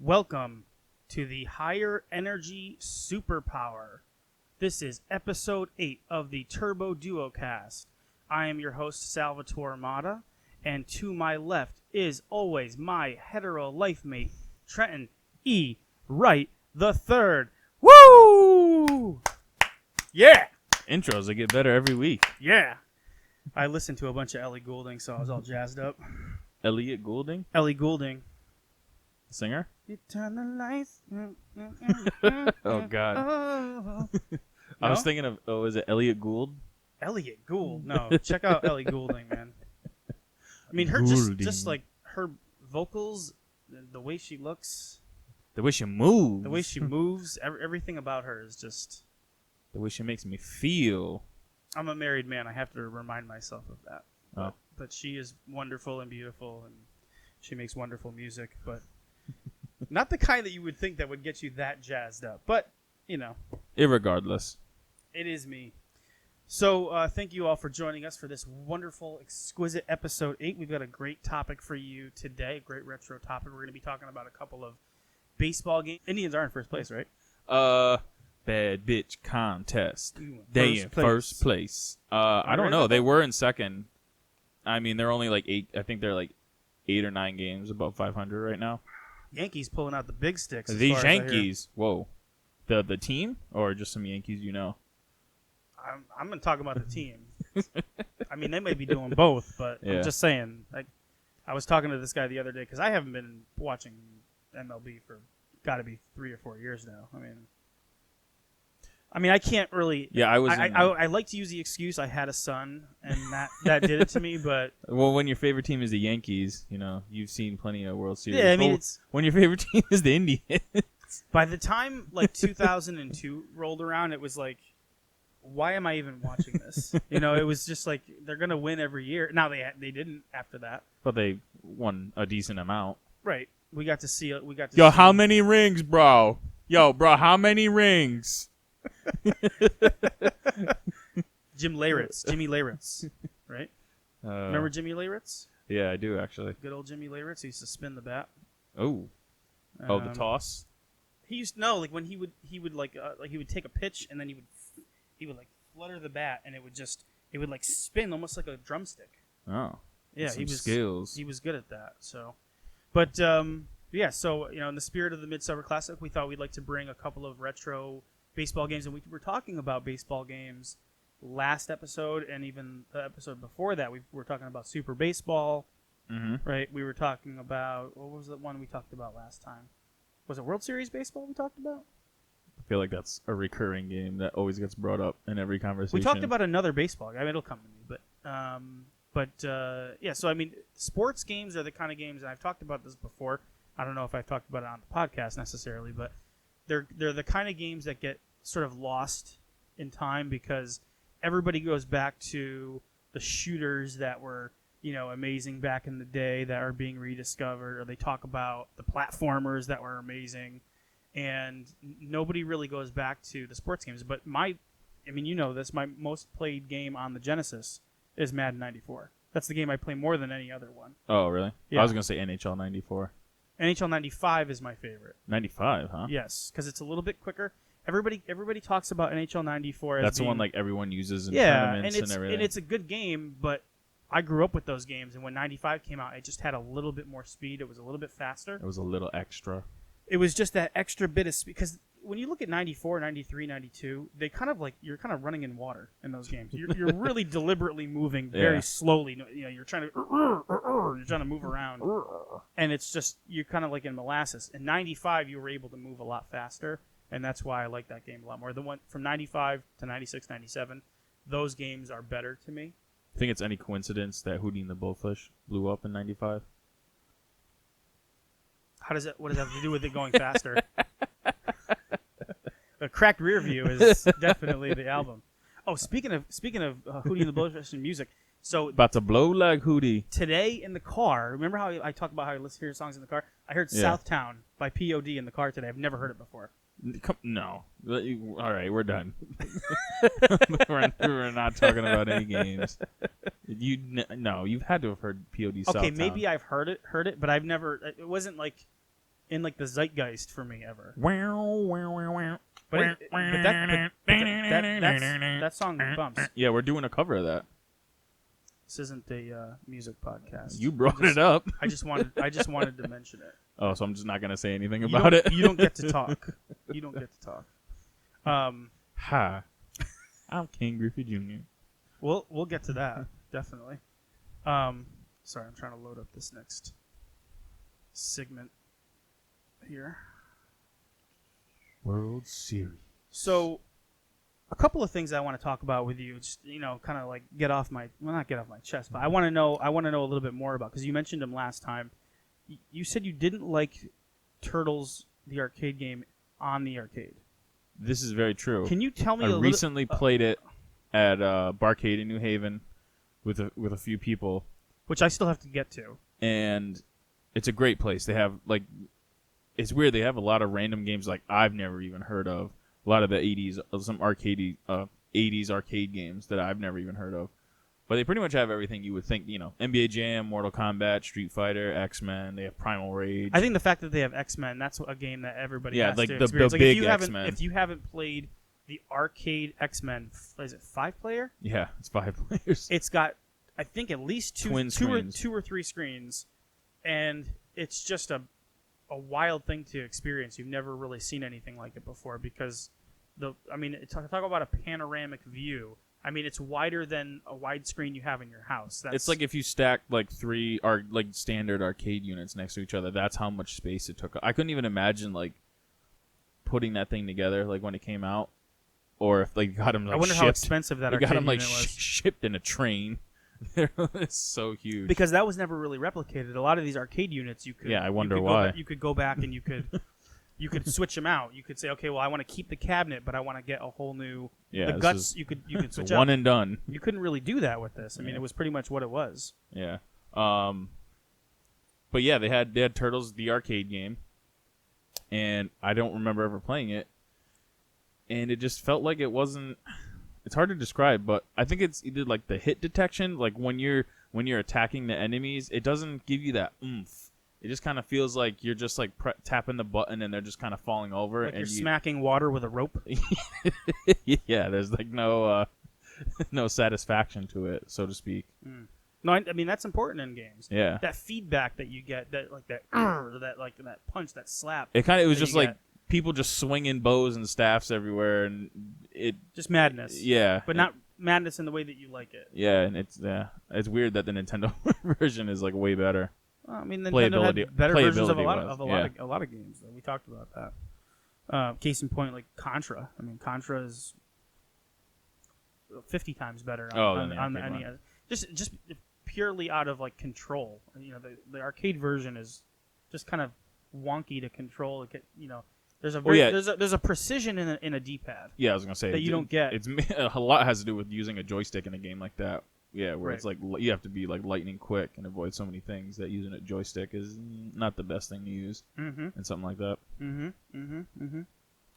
Welcome to the Higher Energy Superpower. This is episode 8 of the Turbo Duocast. I am your host, Salvatore Mata, and to my left is always my hetero life mate, Trenton E. Wright the Third. Woo! Yeah! Intros that get better every week. Yeah! I listened to a bunch of Ellie Goulding, so I was all jazzed up. Elliot Goulding? Ellie Goulding. Singer? You turn the lights. Oh, God. Oh. I was No? thinking of, is it Elliot Gould? Elliot Gould. No, check out Ellie Goulding, man. I mean, her just like her vocals, the way she looks, The way she moves. the way she moves, everything about her is just. The way she makes me feel. I'm a married man. I have to remind myself of that. Oh. But she is wonderful and beautiful, and she makes wonderful music. But not the kind that you would think that would get you that jazzed up. But you know, Irregardless. it is me. So thank you all for joining us for this wonderful, exquisite episode 8. We've got a great topic for you today, a great retro topic. We're going to be talking about a couple of baseball games. Indians are in first place, right? Bad bitch contest. They in first place. I don't know. They were in second. I mean, they're only like 8. I think they're like 8 or 9 games above 500 right now. Yankees pulling out the big sticks. These Yankees. Whoa. The team or just some Yankees you know? I'm going to talk about the team. I mean, they may be doing both, but Yeah. I'm just saying. I was talking to this guy the other day because I haven't been watching MLB for got to be 3 or 4 years now. I mean, I can't really. Yeah, I was. I like to use the excuse I had a son, and that did it to me. But Well, when your favorite team is the Yankees, you know, you've seen plenty of World Series. yeah, I mean, But it's when your favorite team is the Indians. by the time like 2002 rolled around, it was like, why am I even watching this? You know, it was just like they're gonna win every year. Now they didn't after that. But they won a decent amount. Right. We got to see it. We got to. Yo, see how many rings, bro? Yo, bro, how many rings? Jimmy Leyritz, right? Remember Jimmy Leyritz? Yeah, I do actually. Good old Jimmy Leyritz. He used to spin the bat. Oh, the toss. He used to know, like when he would like he would take a pitch and then he would like flutter the bat and it would like spin almost like a drumstick. Oh, Yeah, some skills. He was good at that. So, but yeah. So in the spirit of the Midsummer Classic, we thought we'd like to bring a couple of retro baseball games, and we were talking about baseball games last episode, and even the episode before that, we were talking about Super Baseball, right? We were talking about, what was the one we talked about last time? Was it World Series Baseball we talked about? I feel like that's a recurring game that always gets brought up in every conversation. We talked about another baseball game. I mean, it'll come to me, but yeah. So I mean, sports games are the kind of games, and I've talked about this before. I don't know if I've talked about it on the podcast necessarily, but they're the kind of games that get sort of lost in time because everybody goes back to the shooters that were, amazing back in the day that are being rediscovered, or they talk about the platformers that were amazing, and nobody really goes back to the sports games. But my most played game on the Genesis is Madden 94. That's the game I play more than any other one. Oh, really? Yeah. I was going to say NHL 94. NHL 95 is my favorite. 95, huh? Yes, because it's a little bit quicker. Everybody talks about NHL 94 as That's the being, one like everyone uses in tournaments and everything. and it's a good game, but I grew up with those games, and when 95 came out, it just had a little bit more speed. It was a little bit faster. It was a little extra. It was just that extra bit of speed, because when you look at 94, 93, 92, they kind of you're kind of running in water in those games. You're really deliberately moving very slowly. You're trying to move around, and it's just you're kind of like in molasses. In 95, you were able to move a lot faster, and that's why I like that game a lot more. The one from 95 to 96, 97, those games are better to me. Think it's any coincidence that Hootie and the Blowfish blew up in 95? What does that have to do with it going faster? The Cracked Rear View is definitely the album. Oh, speaking of Hootie and the Blowfish and music, so About to blow like Hootie. today in the car, remember how I talk about how I listen to your songs in the car? I heard Southtown by P.O.D. in the car today. I've never heard it before. No. All right, we're done. we're not talking about any games. You've had to have heard POD Southtown. Okay, maybe I've heard it, but I've never. It wasn't like in like the zeitgeist for me ever. Wow. But that song bumps. Yeah, we're doing a cover of that. This isn't a music podcast. You brought it up. I just wanted to mention it. Oh, so I'm just not gonna say anything about it. You don't get to talk. You don't get to talk. Hi, I'm Ken Griffey Jr. We'll get to that definitely. Sorry, I'm trying to load up this next segment here. World Series. So, a couple of things I want to talk about with you, just kind of like not get off my chest, but I want to know a little bit more about, because you mentioned them last time. You said you didn't like Turtles, the arcade game, on the arcade. This is very true. Can you tell me I recently played it at Barcade in New Haven with a few people, which I still have to get to. And it's a great place. They have it's weird. They have a lot of random games like I've never even heard of. A lot of the 80s, some 80s arcade games that I've never even heard of. But they pretty much have everything you would think, NBA Jam, Mortal Kombat, Street Fighter, X-Men. They have Primal Rage. I think the fact that they have X-Men, that's a game that everybody has like to the experience. big X-Men. If you haven't played the arcade X-Men, is it 5-player? Yeah, it's 5 players. It's got, I think, at least two or three screens, and it's just a wild thing to experience. You've never really seen anything like it before, because talk about a panoramic view. I mean, it's wider than a widescreen you have in your house. It's like if you stacked like 3 standard arcade units next to each other. That's how much space it took. I couldn't even imagine putting that thing together when it came out, or if got them I wonder shipped. How expensive that arcade got them unit was. Shipped in a train. It's so huge. Because that was never really replicated. A lot of these arcade units, you could. Yeah, I wonder why. You could go back and you could. You could switch them out. You could say, okay, well, I want to keep the cabinet, but I want to get a whole new. Yeah, the guts you could switch out. One and done. You couldn't really do that with this. I mean, it was pretty much what it was. Yeah. But yeah, they had Turtles, the arcade game, and I don't remember ever playing it, and it just felt like it wasn't. It's hard to describe, but I think it's either the hit detection, when you're attacking the enemies, it doesn't give you that oomph. It just kind of feels like you're just tapping the button and they're just kind of falling over. Like you're smacking water with a rope. Yeah, there's no satisfaction to it, so to speak. Mm. No, I mean that's important in games. Yeah, that feedback that you get, that punch, that slap. It was just people just swinging bows and staffs everywhere, and it just madness. Yeah, but not madness in the way that you like it. Yeah, and it's weird that the Nintendo version is way better. I mean, Nintendo had better versions of a lot of games. We talked about that. Case in point, Contra. I mean, Contra is 50 times better on the NES. Just purely out of control. The arcade version is just kind of wonky to control. There's a precision in a D-pad. Yeah, I was gonna say that you don't get. It's a lot has to do with using a joystick in a game like that. Yeah, where it's you have to be lightning quick and avoid so many things that using a joystick is not the best thing to use and something like that.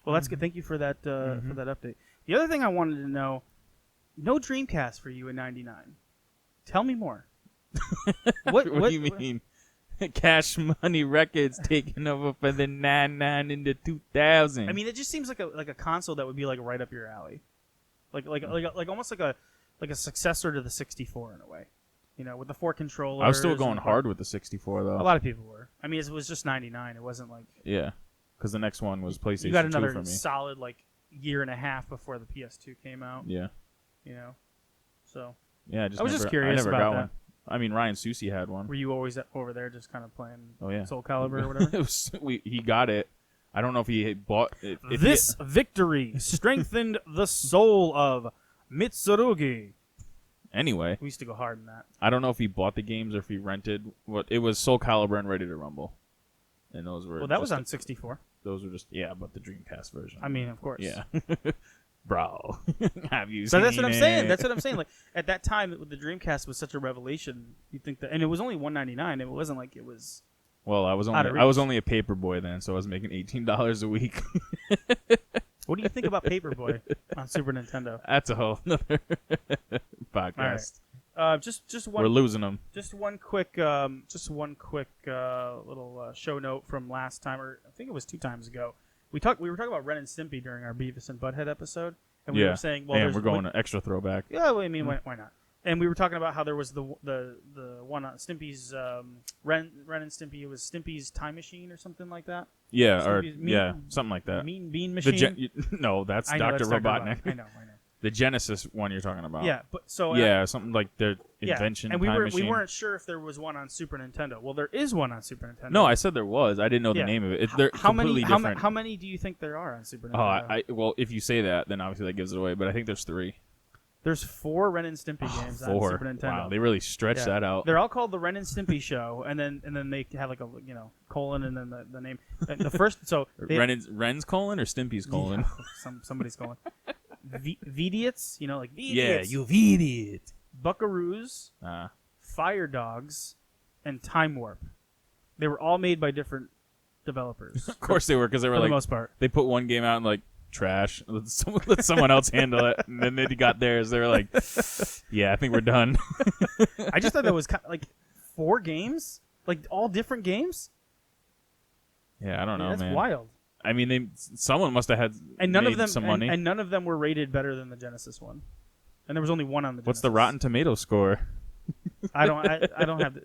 Well, that's good. Thank you for that for that update. The other thing I wanted to know: no Dreamcast for you in '99. Tell me more. What do you mean? Cash Money Records taking over for the 99 in the 2000. I mean, it just seems like a console that would be right up your alley, almost like a successor to the 64 in a way, with the 4 controllers. I was still going hard with the 64 though. A lot of people were. I mean, it was just 99. It wasn't yeah, because the next one was PlayStation 2 you got another for me. solid year and a half before the PS2 came out. Yeah, so yeah, I was just curious I never about got that. one. I mean, Ryan Susi had one. Were you always over there just kind of playing Soul Calibur or whatever? He got it. I don't know if he bought it. This victory strengthened the soul of Mitsurugi. Anyway, we used to go hard in that. I don't know if he bought the games or if he rented. It was Soul Calibur and Ready to Rumble, and those were. Well, that was on 64. Those were just but the Dreamcast version. I mean, of course. Yeah, bro. Have you? So that's what I'm saying. That's what I'm saying. At that time, the Dreamcast was such a revelation. You think that, and it was only $199. It wasn't like it was. Well, I was only a paper boy then, so I was making $18 a week. What do you think about Paperboy on Super Nintendo? That's a whole other podcast. All right. Just We're one. losing them. Just one quick little show note from last time, or I think it was 2 times ago. We were talking about Ren and Stimpy during our Beavis and Butthead episode, and we were saying, well, and we're going to extra throwback. Yeah, well, I mean, why not? And we were talking about how there was the one on Stimpy's Ren and Stimpy. It was Stimpy's Time Machine or something like that. Yeah, Stimpy's something like that. Mean Bean Machine. No, that's I know, Dr. that's Robotnik. I know. The Genesis one you're talking about. Yeah, but so something like their invention. and we weren't sure if there was one on Super Nintendo. Well, there is one on Super Nintendo. No, I said there was. I didn't know the name of it. They're completely different. How many do you think there are on Super Nintendo? Well, if you say that, then obviously that gives it away. But I think there's 3. There's 4 Ren and Stimpy games on Super Nintendo. Wow, they really stretched that out. They're all called the Ren and Stimpy Show, and then they have like a colon and then the name. The first Ren's colon or Stimpy's colon? Yeah, somebody's colon. Vidiots, like Vidiots. Yeah, you Vidiot. Buckaroos, Fire Dogs, and Time Warp. They were all made by different developers. Of course they were, because they were for the most part. They put one game out and trash. Let someone else handle it. And then they got theirs. They were like, yeah, I think we're done. I just thought that was 4 games, all different games. Yeah, I don't know, that's man. That's wild. I mean, someone must have had some money. And none of them were rated better than the Genesis one. And there was only one on the Genesis. What's the Rotten Tomato score? I don't have.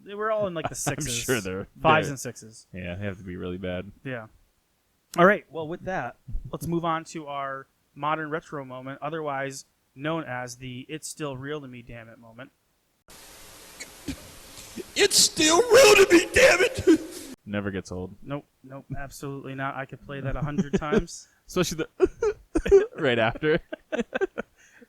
They were all in the 6s. I'm sure they're 5s and 6s. Yeah, they have to be really bad. Yeah. All right. Well, with that, let's move on to our modern retro moment, otherwise known as the "It's still real to me, damn it" moment. It's still real to me, damn it! Never gets old. Nope, absolutely not. I could play that 100 times. Especially the right after.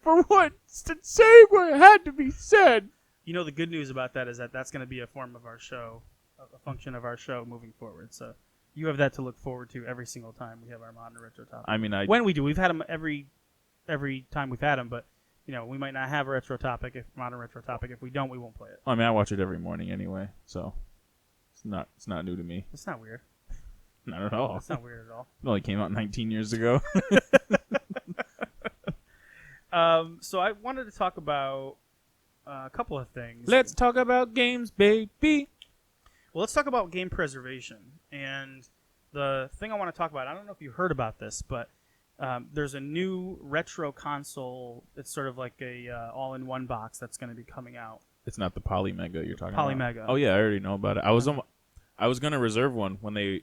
For once, to say what had to be said. The good news about that is that that's going to be a form of our show, a function of our show moving forward. So you have that to look forward to every single time we have our modern retro topic. I mean, when we do, we've had them every time we've had them, but we might not have a retro topic, modern retro topic. If we don't, we won't play it. I mean, I watch it every morning anyway, so it's not new to me. It's not weird. Not at all. It's not weird at all. It only came out 19 years ago. So I wanted to talk about a couple of things. Let's talk about games, baby. Well, let's talk about game preservation. And the thing I want to talk about, I don't know if you heard about this, but there's a new retro console. It's sort of like a all-in-one box that's going to be coming out. It's not the Polymega you're talking Polymega. about. Oh yeah, I already know about it. I was going to reserve one when they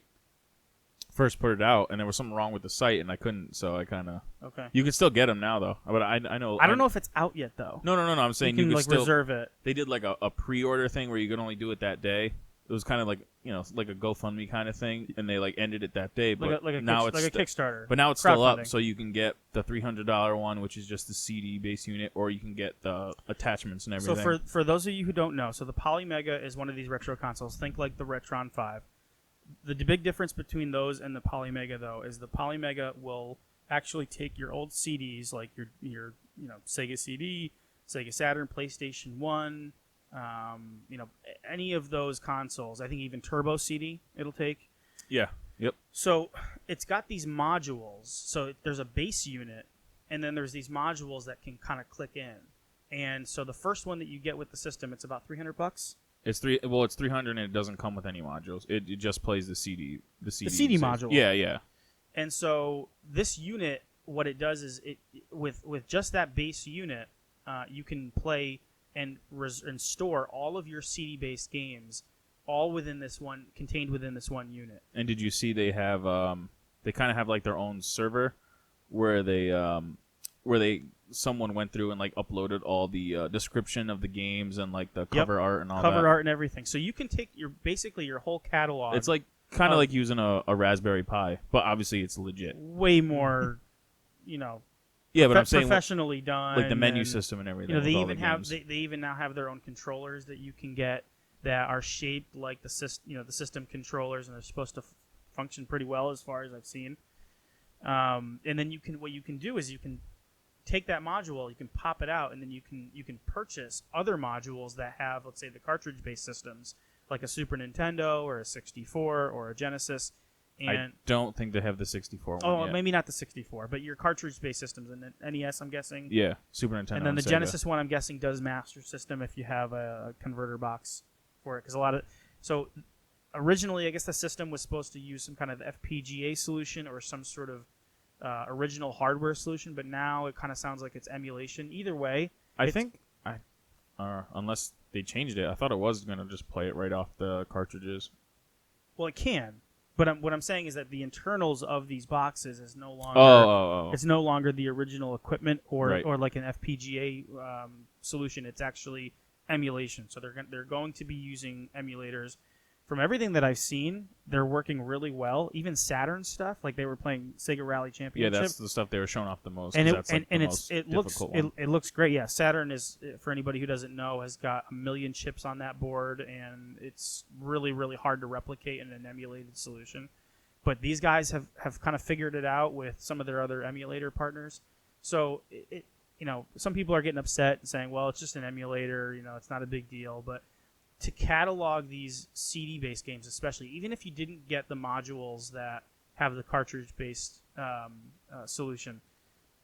first put it out, and there was something wrong with the site, and I couldn't. So I kind of. Okay. You can still get them now, though. But I know. I don't know if it's out yet, though. No. I'm saying you can still reserve it. They did a pre-order thing where you could only do it that day. It was kind of like a GoFundMe kind of thing, and they ended it that day. But now it's a Kickstarter. But now it's still up, so you can get the $300 one, which is just the CD base unit, or you can get the attachments and everything. So for those of you who don't know, so the Polymega is one of these retro consoles. Think like the Retron 5. The big difference between those and the Polymega, though, is the Polymega will actually take your old CDs, like your Sega CD, Sega Saturn, PlayStation 1. Any of those consoles, I think even Turbo CD it'll take. Yeah. Yep. So it's got these modules. So there's a base unit, and then there's these modules that can kind of click in. And so the first one that you get with the system, it's about $300. It's $300, and it doesn't come with any modules. It just plays the CD. The CD module. Yeah. And so this unit, what it does is with just that base unit, you can play and store all of your CD-based games, all contained within this one unit. And did you see they have they kind of have like their own server where someone went through and uploaded all the description of the games and the cover art and all that. Cover art and everything. So you can take your whole catalog. It's kind of like using a Raspberry Pi, but obviously it's legit. Way more, Yeah, but I'm saying professionally done, like the menu system and everything. They even have they even now have their own controllers that you can get that are shaped like the system controllers, and they're supposed to function pretty well as far as I've seen. And then what you can do is you can take that module, you can pop it out, and then you can purchase other modules that have, let's say, the cartridge-based systems like a Super Nintendo or a 64 or a Genesis, And I don't think they have the 64 one oh, yet. maybe not the 64, but your cartridge-based systems and the NES, I'm guessing. Yeah, Super Nintendo. And then the Sega. Genesis one, I'm guessing, does Master System if you have a converter box for it, because originally, I guess the system was supposed to use some kind of FPGA solution or some sort of original hardware solution, but now it kind of sounds like it's emulation. Either way, I think, unless they changed it, I thought it was going to just play it right off the cartridges. well, it can. But what I'm saying is that the internals of these boxes is no longer it's no longer the original equipment or Right. or like an FPGA solution. It's actually emulation. So they're going to be using emulators. From everything that I've seen, they're working really well. Even Saturn stuff, like they were playing Sega Rally Yeah, Championship. that's the stuff they were showing off the most. And That's it looks great. Yeah, Saturn is, for anybody who doesn't know, has got 1 million chips on that board, and it's really, really hard to replicate in an emulated solution. But these guys have kind of figured it out with some of their other emulator partners. So some people are getting upset and saying, well, it's just an emulator, it's not a big deal. But to catalog these CD-based games, especially, even if you didn't get the modules that have the cartridge-based solution,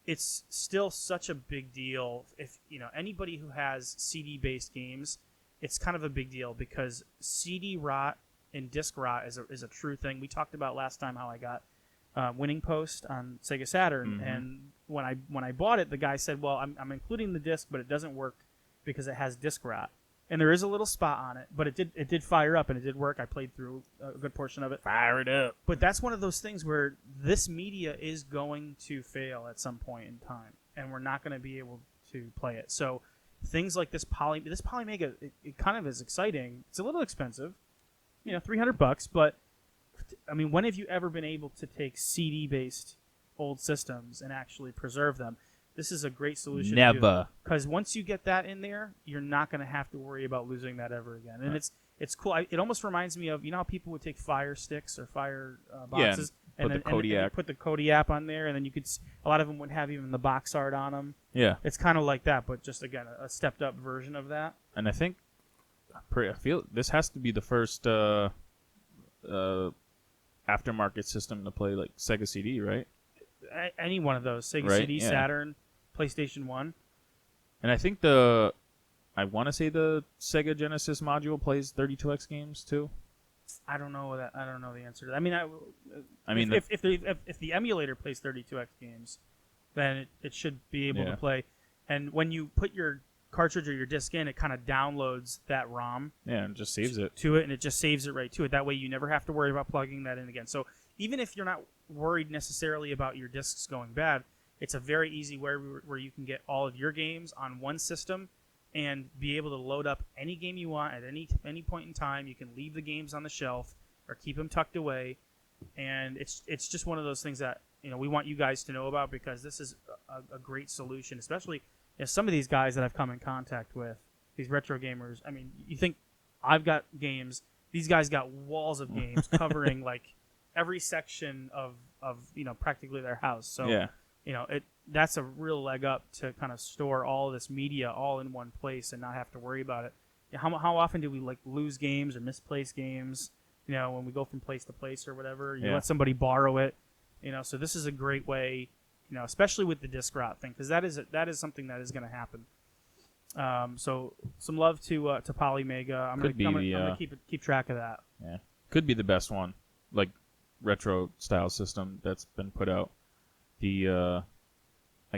it's still such a big deal. If anybody who has CD-based games, it's kind of a big deal because CD rot and disc rot is a true thing. We talked about last time how I got Winning Post on Sega Saturn, and when I bought it, the guy said, "Well, I'm including the disc, but it doesn't work because it has disc rot." And there is a little spot on it, but it did fire up and it did work. I played through a good portion of it. Fire it up. But that's one of those things where this media is going to fail at some point in time, and we're not going to be able to play it. So things like this Polymega, it kind of is exciting. It's a little expensive, $300, but I mean, when have you ever been able to take CD-based old systems and actually preserve them? This is a great solution. Never. Because once you get that in there, you're not going to have to worry about losing that ever again. And it's cool. It almost reminds me of, how people would take Fire sticks or Fire boxes and put the Kodiak on there, and then you could. A lot of them would have even the box art on them. Yeah. It's kind of like that, but just again a stepped up version of that. And I feel this has to be the first aftermarket system to play like Sega CD, right? Any one of those, Sega Right, CD, yeah. Saturn, PlayStation 1. And I think I want to say the Sega Genesis module plays 32X games too. I don't know that. I don't know the answer to that. I mean, If if the emulator plays 32X games, then it should be able to play. And when you put your cartridge or your disc in, it kind of downloads that ROM. Yeah, and just saves it to it, and it just saves it right to it. That way, you never have to worry about plugging that in again. So even if you're not worried necessarily about your discs going bad, it's a very easy way where you can get all of your games on one system and be able to load up any game you want at any point in time. You can leave the games on the shelf or keep them tucked away, and it's just one of those things that we want you guys to know about, because this is a great solution, especially some of these guys that I've come in contact with, these retro gamers. I mean, you think I've got games, these guys got walls of games covering like every section of practically their house. So yeah. That's a real leg up to kind of store all of this media all in one place and not have to worry about it. How often do we lose games or misplace games? When we go from place to place or whatever, you let somebody borrow it. So this is a great way, especially with the disc rot thing, because that is something that is going to happen. So some love to Polymega. I'm gonna keep track of that. Yeah, could be the best one, like retro style system that's been put out. The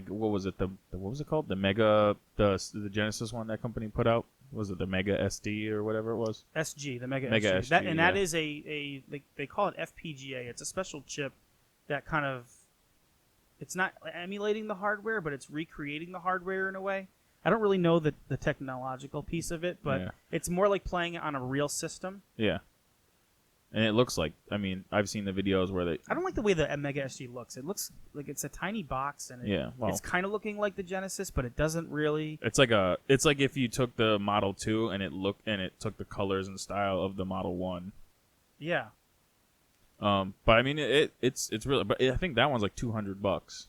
what was it? What was it called? The Mega, the Genesis one that company put out. Was it the Mega SD or whatever it was? SG, the Mega SG. That is they call it FPGA. It's a special chip that kind of, it's not emulating the hardware, but it's recreating the hardware in a way. I don't really know the technological piece of it, but it's more like playing it on a real system. Yeah. And it looks like, I've seen the videos where they... I don't like the way the Mega SG looks. It looks like it's a tiny box, and it's kind of looking like the Genesis, but it doesn't really... It's like if you took the Model 2 and it took the colors and style of the Model 1. Yeah. But it's really... But I think that one's like $200.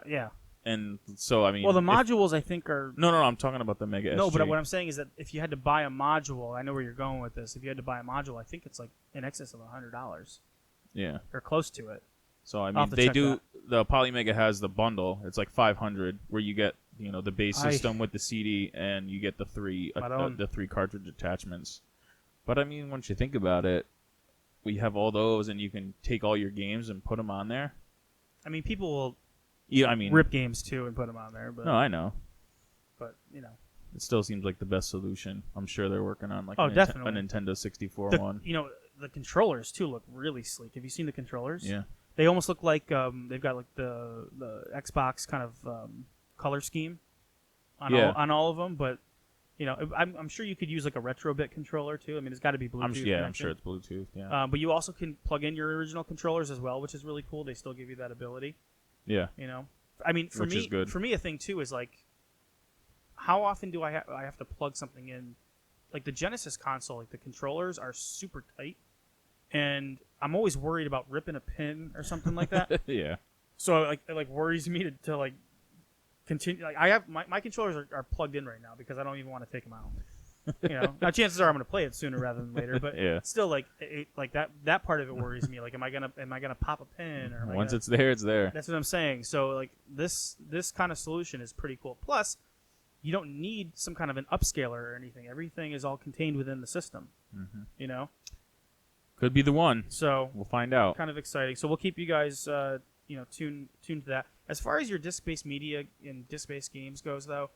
Yeah. And so, well, the modules, I think, are... No, I'm talking about the Mega SG. No, but what I'm saying is that if you had to buy a module, I know where you're going with this. If you had to buy a module, I think it's like in excess of $100. Yeah. or close to it. So I I'll mean, have to they check do. The Polymega has the bundle. It's like 500, where you get the base system with the CD, and you get the three cartridge attachments. But I mean, once you think about it, we have all those, and you can take all your games and put them on there. I mean, people will rip games too and put them on there. But no, I know. But it still seems like the best solution. I'm sure they're working on like definitely a Nintendo 64 one. The controllers too look really sleek. Have you seen the controllers? Yeah. They almost look like they've got like the Xbox kind of color scheme on all of them. But I'm sure you could use like a Retrobit controller too. I mean, it's got to be Bluetooth. I'm sure it's Bluetooth. Yeah. But you also can plug in your original controllers as well, which is really cool. They still give you that ability. Yeah. I mean, for me, a thing too is like, how often do I have to plug something in? Like the Genesis console, like the controllers are super tight, and I'm always worried about ripping a pin or something like that. Yeah. So it worries me to like continue. Like I have my controllers are plugged in right now because I don't even want to take them out. Now chances are I'm going to play it sooner rather than later, but still like that part of it worries me. Like am I gonna pop a pin or once it's there, it's there. That's what I'm saying. So like this kind of solution is pretty cool. Plus, you don't need some kind of an upscaler or anything. Everything is all contained within the system. Mm-hmm. Could be the one. So we'll find out. Kind of exciting. So we'll keep you guys, tuned to that. As far as your disc-based media and disc-based games goes, though,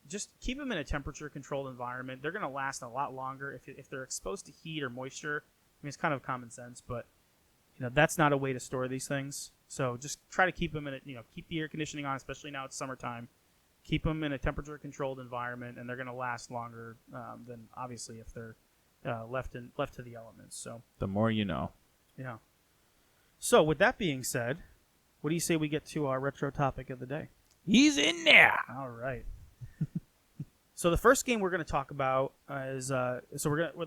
just keep them in a temperature-controlled environment. They're going to last a lot longer if they're exposed to heat or moisture. I mean, it's kind of common sense, but that's not a way to store these things. So just try to keep them in keep the air conditioning on, especially now it's summertime. Keep them in a temperature-controlled environment, and they're going to last longer than obviously if they're left to the elements. So the more you know. Yeah. So with that being said, what do you say we get to our retro topic of the day? He's in there. All right. So the first game we're going to talk about is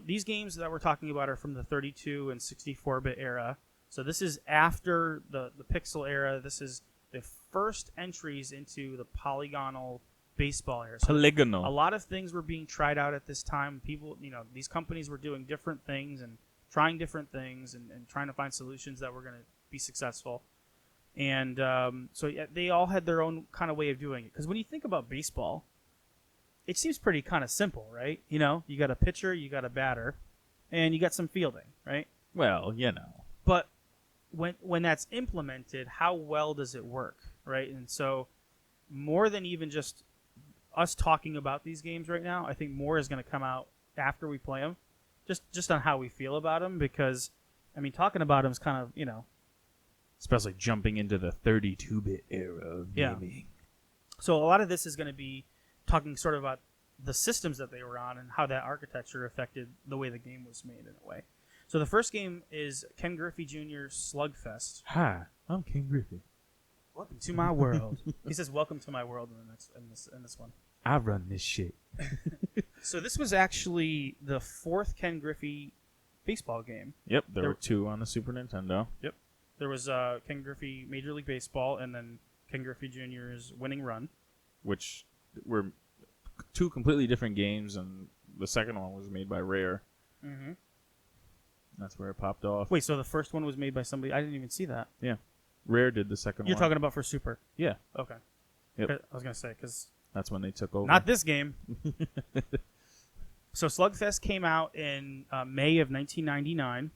these games that we're talking about are from the 32 and 64-bit era. So this is after the pixel era. This is the first entries into the polygonal baseball era. So Polygonal. A lot of things were being tried out at this time. People, these companies were doing different things and trying different things and trying to find solutions that were going to be successful. And they all had their own kind of way of doing it. Because when you think about baseball, it seems pretty kind of simple, right? You got a pitcher, you got a batter, and you got some fielding, right? Well, But when that's implemented, how well does it work, right? And so more than even just us talking about these games right now, I think more is going to come out after we play them, just on how we feel about them, because, I mean, talking about them is kind of, especially jumping into the 32-bit era of gaming. So a lot of this is going to be talking sort of about the systems that they were on and how that architecture affected the way the game was made in a way. So the first game is Ken Griffey Jr Slugfest. Hi, I'm Ken Griffey. Welcome to my world. He says, "Welcome to my world" in this one. I run this shit. So this was actually the fourth Ken Griffey baseball game. Yep, there were two on the Super Nintendo. Yep, there was Ken Griffey Major League Baseball and then Ken Griffey Jr.'s Winning Run, which were two completely different games, and the second one was made by Rare. Mm-hmm. That's where it popped off. Wait, so the first one was made by somebody? I didn't even see that. Yeah. Rare did the second one. You're talking about for Super? Yeah. Okay. Yep. I was going to say, because... That's when they took over. Not this game. So Slugfest came out in May of 1999.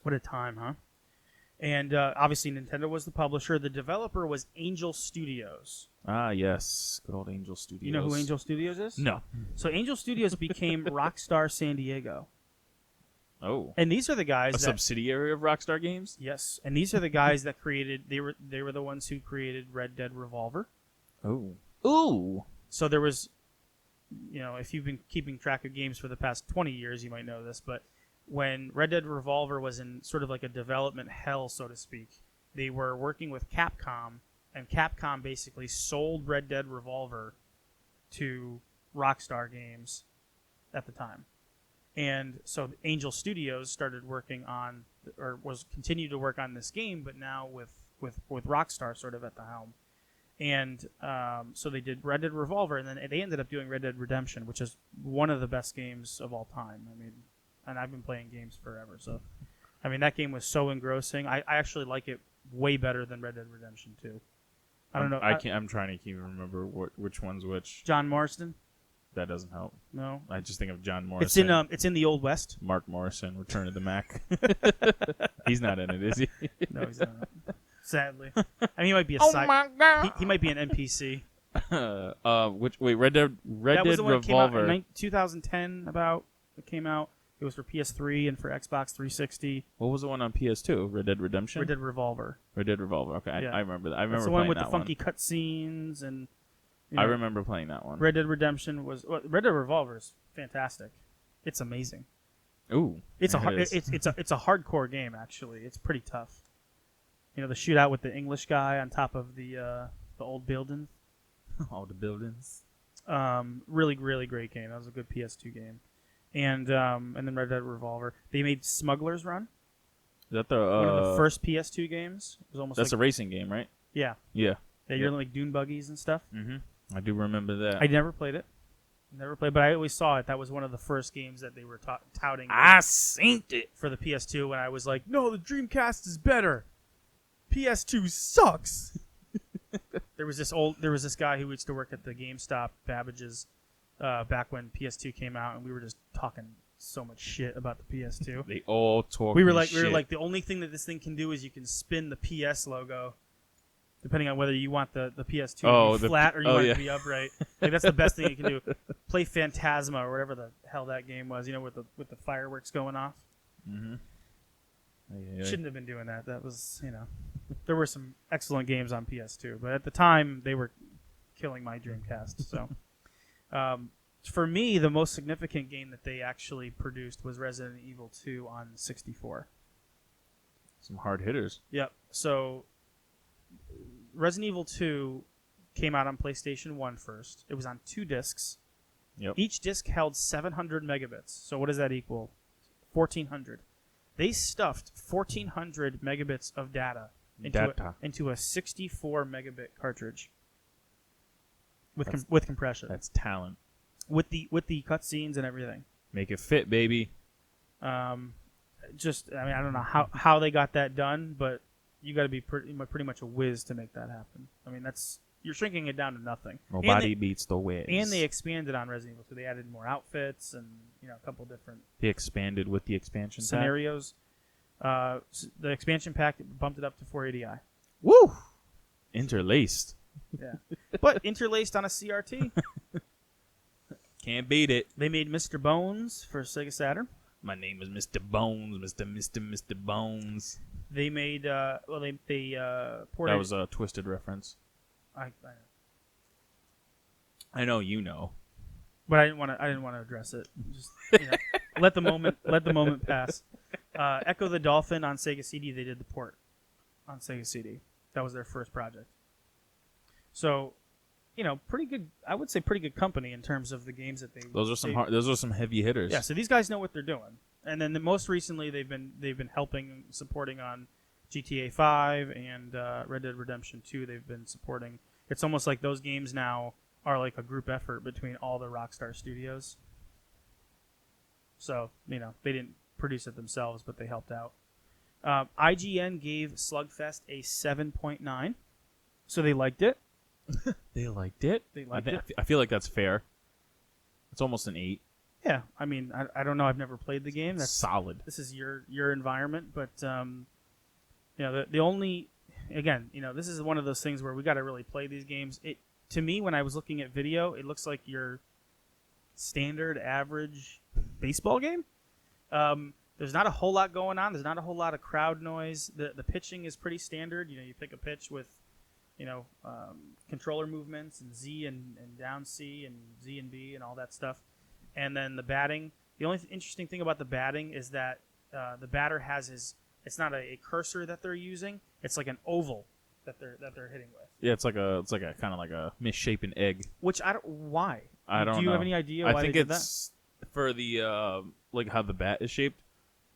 What a time, huh? And obviously Nintendo was the publisher. The developer was Angel Studios. Ah, yes. Good old Angel Studios. You know who Angel Studios is? No. So Angel Studios became Rockstar San Diego. Oh. And these are the guys a subsidiary of Rockstar Games? Yes. And these are the guys that created they were the ones who created Red Dead Revolver. Oh. Ooh. So there was if you've been keeping track of games for the past 20 years, you might know this, but when Red Dead Revolver was in sort of like a development hell, so to speak, they were working with Capcom, and Capcom basically sold Red Dead Revolver to Rockstar Games at the time. And so Angel Studios started working on, or continued to work on this game, but now with Rockstar sort of at the helm. And so they did Red Dead Revolver, and then they ended up doing Red Dead Redemption, which is one of the best games of all time. I mean, and I've been playing games forever. So I mean, that game was so engrossing. I actually like it way better than Red Dead Redemption 2. I don't know. I'm trying to keep remember which one's which. John Marston? That doesn't help. No. I just think of John Morrison. It's in the Old West. Mark Morrison, Return of the Mac. He's not in it, is he? No, he's not. Sadly. I mean, he might be a side. My God. He might be an NPC. Red Dead That was the one that came out Revolver. in 2010 about. It came out. It was for PS3 and for Xbox 360. What was the one on PS2? Red Dead Redemption? Red Dead Revolver. Red Dead Revolver. Okay, Yeah. I remember that. I That's remember the one playing with that the funky cutscenes and. I remember playing that one. Red Dead Redemption was Red Dead Revolver is fantastic. It's amazing. Ooh, It's a it is. it's a hardcore game actually. It's pretty tough. You know, the shootout with the English guy on top of the old building. All the buildings. Really really great game. That was a good PS2 game. And then Red Dead Revolver. They made Smuggler's Run. Is that the One of the first PS2 games. It was almost That's like a racing game, right? yeah. Yeah. You're in like dune buggies and stuff. Mm-hmm. I do remember that. I never played it. But I always saw it. That was one of the first games that they were touting. I seen it For the PS2 when I was like, no, the Dreamcast is better. PS2 sucks. There was this guy who used to work at the GameStop Babbage's back when PS2 came out, and we were just talking so much shit about the PS2. They all talk. We were like, the only thing that this thing can do is you can spin the PS logo, depending on whether you want the PS2 to be flat or you want it to be upright. Like, that's the best thing you can do. Play Phantasma or whatever the hell that game was, with the fireworks going off. Mm-hmm. Shouldn't have been doing that. That was, there were some excellent games on PS2, but at the time they were killing my Dreamcast. So, for me, the most significant game that they actually produced was Resident Evil 2 on 64. Some hard hitters. Yep. So, Resident Evil 2 came out on PlayStation 1 first. It was on 2 discs. Yep. Each disc held 700 megabits. So what does that equal? 1,400. They stuffed 1,400 megabits of data into a 64 megabit cartridge with compression. That's talent. With the cutscenes and everything. Make it fit, baby. I don't know how they got that done, but you got to be pretty much a whiz to make that happen. I mean, you're shrinking it down to nothing. Nobody beats the whiz. And they expanded on Resident Evil 2. They added more outfits and a couple different. They expanded with the expansion scenarios. The expansion pack bumped it up to 480i. Woo! Interlaced. Yeah, but interlaced on a CRT. Can't beat it. They made Mr. Bones for Sega Saturn. My name is Mr. Bones, Mr. Bones. They made they ported. That was a Twisted reference. I know you know. But I didn't want to address it. Just let the moment pass. Echo the Dolphin on Sega CD. They did the port on Sega CD. That was their first project. So, pretty good. I would say pretty good company in terms of the games that they. Those are some heavy hitters. Yeah. So these guys know what they're doing. And then most recently they've been helping supporting on GTA 5 and Red Dead Redemption 2. They've been supporting. It's almost like those games now are like a group effort between all the Rockstar studios. So, they didn't produce it themselves, but they helped out. IGN gave Slugfest a 7.9, so they liked it. They liked it? They liked it. I feel like that's fair. It's almost an 8. Yeah, I mean, I don't know. I've never played the game. That's solid. This is your environment, but the only, again, this is one of those things where we got to really play these games. To me, when I was looking at video, it looks like your standard average baseball game. There's not a whole lot going on. There's not a whole lot of crowd noise. The pitching is pretty standard. You pick a pitch with, controller movements and Z and down C and Z and B and all that stuff. And then the batting. The only interesting thing about the batting is that the batter has it's not a cursor that they're using. It's like an oval that they're hitting with. Yeah, it's like a kind of like a misshapen egg. Which why? I don't know. Do you have any idea why they did that? I think it's for the like how the bat is shaped,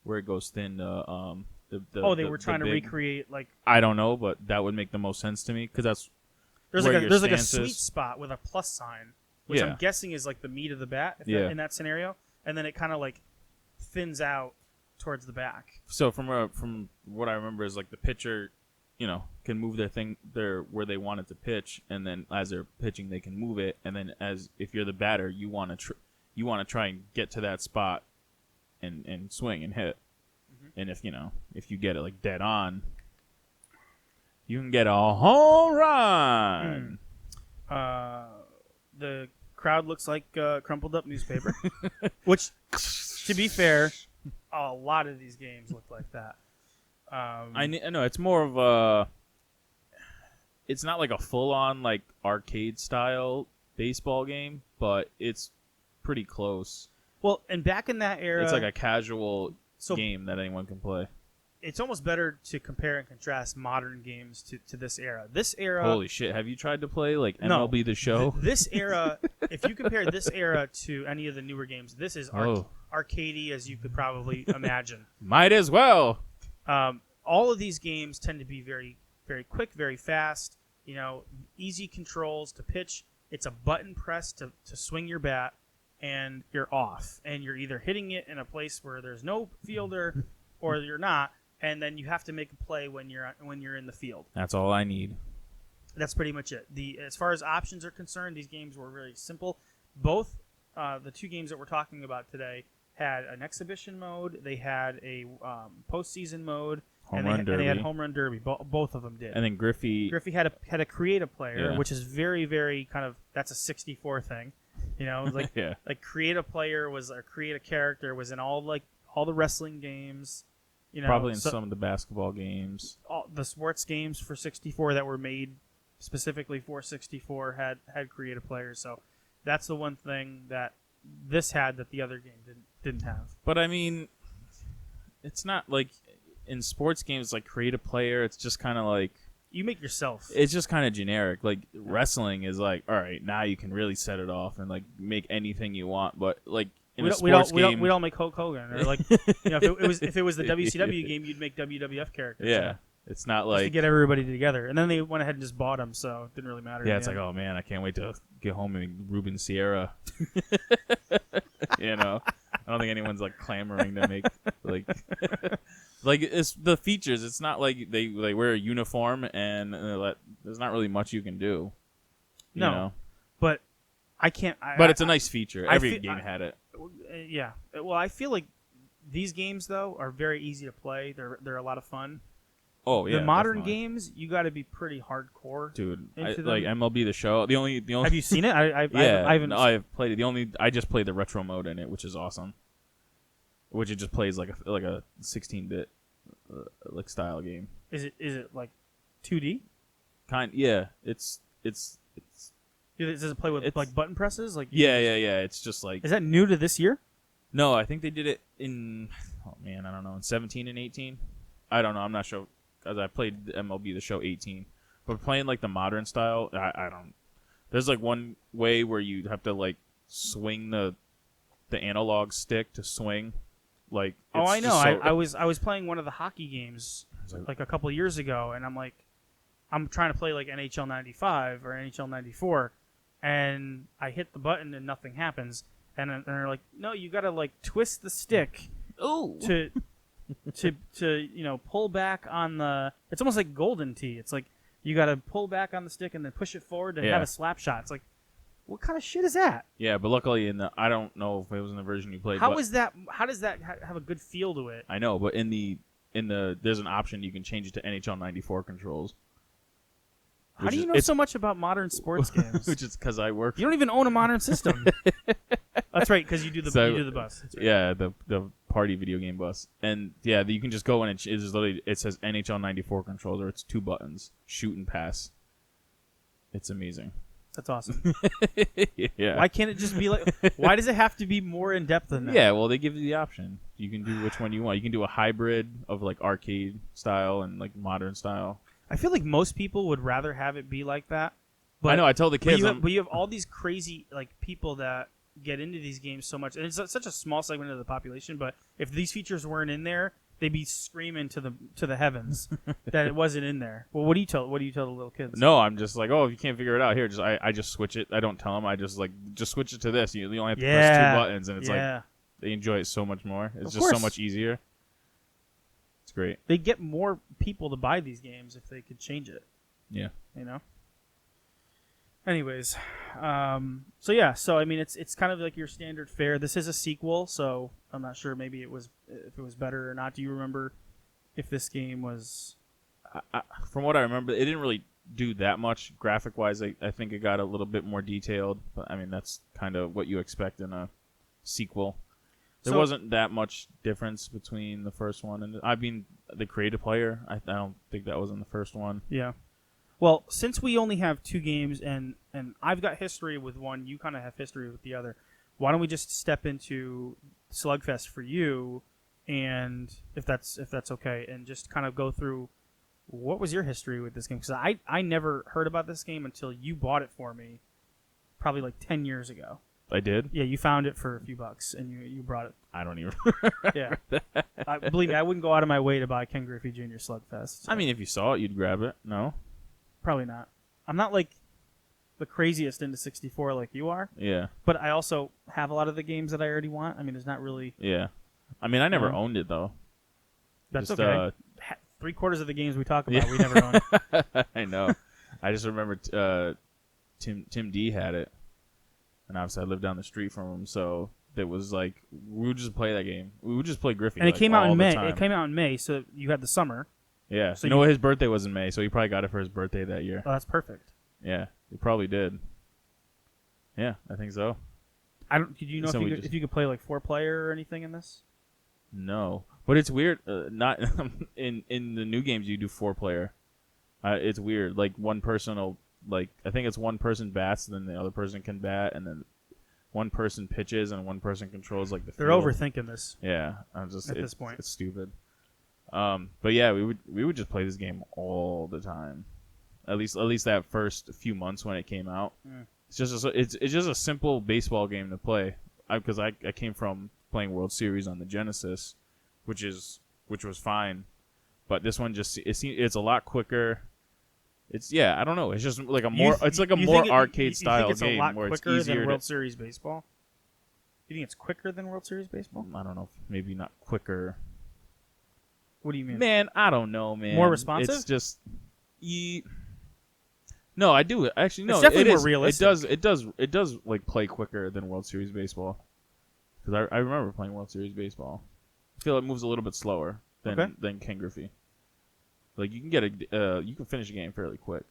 where it goes thin. They were trying to recreate like. I don't know, but that would make the most sense to me because there's like a sweet spot with a plus sign, which I'm guessing is like the meat of the bat in that scenario, and then it kind of like thins out towards the back. So from what I remember is like the pitcher, can move their where they want it to pitch, and then as they're pitching they can move it, and then if you're the batter, you want to try and get to that spot and swing and hit. Mm-hmm. And if you get it like dead on, you can get a home run. The crowd looks like crumpled up newspaper, which, to be fair, a lot of these games look like that. I know it's more of a. It's not like a full-on like arcade style baseball game, but it's pretty close. Well, and back in that era, it's like a casual game that anyone can play. It's almost better to compare and contrast modern games to this era. This era... Holy shit, have you tried to play like MLB The Show? This era, if you compare this era to any of the newer games, this is arcadey as you could probably imagine. Might as well. All of these games tend to be very, very quick, very fast, easy controls to pitch. It's a button press to swing your bat, and you're off. And you're either hitting it in a place where there's no fielder or you're not. And then you have to make a play when you're in the field. That's all I need. That's pretty much it. As far as options are concerned, these games were really simple. Both the two games that we're talking about today had an exhibition mode. They had a postseason mode. And they had Home Run Derby. Both of them did. And then Griffey had a create a player, which is very, very kind of, that's a 64 thing. Like like create a player or create a character was in all the wrestling games. Probably in some of the basketball games. All the sports games for 64 that were made specifically for 64 had creative players. So that's the one thing that this had that the other game didn't have. But I mean, it's not like in sports games like create a player. It's just kind of like you make yourself. It's just kind of generic. Like wrestling is like, all right, now you can really set it off and like make anything you want. But like. We don't make Hulk Hogan, or like if it was the WCW game, you'd make WWF characters. Yeah, it's not like just to get everybody together, and then they went ahead and just bought them, so it didn't really matter. Yeah, it's like, oh man, I can't wait to get home and make Ruben Sierra. I don't think anyone's like clamoring to make like it's the features. It's not like they wear a uniform and there's not really much you can do. No, but I can't. But it's a nice feature. Every game had it. Yeah. Well, I feel like these games though are very easy to play. They're a lot of fun. Oh yeah. The modern games, you got to be pretty hardcore, dude. Like MLB The Show. The only. Have you seen it? I haven't. No, I've played it. I just played the retro mode in it, which is awesome. Which it just plays like a 16-bit like style game. Is it like 2D? Yeah. It's. Does it play with like button presses? Like yeah. It's just like. Is that new to this year? No, I think they did it in. Oh man, I don't know. In 17 and 18, I don't know. I'm not sure because I played the MLB The Show 18, but playing like the modern style, I don't. There's like one way where you have to like swing the analog stick to swing. Like I know. I was playing one of the hockey games like a couple of years ago, and I'm trying to play like NHL 95 or NHL 94. And I hit the button and nothing happens. And they're like, no, you got to like twist the stick to pull back on the. It's almost like Golden Tee. It's like you got to pull back on the stick and then push it forward to have a slap shot. It's like, what kind of shit is that? Yeah, but luckily I don't know if it was in the version you played. How does that have a good feel to it? I know, but in the there's an option you can change it to NHL 94 controls. How do you know so much about modern sports games? Which is because I work. You don't even own a modern system. That's right, because you do the bus. Right. Yeah, the party video game bus, and yeah, you can just go in and it says NHL 94 controls, or it's 2 buttons, shoot and pass. It's amazing. That's awesome. Yeah. Why can't it just be like? Why does it have to be more in depth than that? Yeah, well, they give you the option. You can do which one you want. You can do a hybrid of like arcade style and like modern style. I feel like most people would rather have it be like that. But I know. I tell the kids, but you have all these crazy like people that get into these games so much, and it's such a small segment of the population. But if these features weren't in there, they'd be screaming to the heavens that it wasn't in there. Well, what do you tell the little kids? No, I'm just like, oh, if you can't figure it out, here, I just switch it. I don't tell them. I just switch it to this. You only have to press 2 buttons, and it's like they enjoy it so much more. It's just so much easier. It's great. They'd get more people to buy these games if they could change it. Yeah. You know. Anyways, so yeah, so I mean, it's kind of like your standard fare. This is a sequel, so I'm not sure maybe if it was better or not. Do you remember if this game was? From what I remember, it didn't really do that much graphic wise. I think it got a little bit more detailed, but I mean that's kind of what you expect in a sequel. There wasn't that much difference between the first one and the creative player. I don't think that was in the first one. Yeah. Well, since we only have 2 games and I've got history with one, you kind of have history with the other, why don't we just step into Slugfest for you, and if that's okay, and just kind of go through what was your history with this game? Because I never heard about this game until you bought it for me probably like 10 years ago. I did? Yeah, you found it for a few bucks, and you brought it. I don't even Yeah. Believe me, I wouldn't go out of my way to buy Ken Griffey Jr Slugfest. So. I mean, if you saw it, you'd grab it. No? Probably not. I'm not like the craziest into 64 like you are. Yeah. But I also have a lot of the games that I already want. I mean, there's not really... Yeah. I mean, I never owned it, though. That's just, okay. 3/4 of the games we talk about, we never owned. I know. I just remember Tim D had it. And obviously I lived down the street from him, so it was like, we would just play that game. We would just play Griffey. And it came out in May. Time. It came out in May, so you had the summer. Yeah. So you know what? His birthday was in May, so he probably got it for his birthday that year. Oh, that's perfect. Yeah, he probably did. Yeah, I think so. Did you know if you could play like 4-player or anything in this? No, but it's weird. Not in the new games you do 4-player. It's weird. Like one person will I think it's one person bats, then the other person can bat, and then one person pitches and one person controls like the They're field. overthinking this. Yeah, I'm just at this point. It's stupid. But yeah, we would just play this game all the time. At least that first few months when it came out. Mm. It's just a simple baseball game to play. Because I came from playing World Series on the Genesis, which was fine, but this one it's a lot quicker. I don't know. It's just like a more arcade style it's game a lot where it's quicker easier than World Series baseball. You think it's quicker than World Series baseball? I don't know. Maybe not quicker. What do you mean? Man, I don't know, man. More responsive? It's just No, I do. Actually, no. It's definitely more realistic. It does like play quicker than World Series baseball. Because I remember playing World Series baseball. I feel it moves a little bit slower than Ken Griffey. Like you can finish a game fairly quick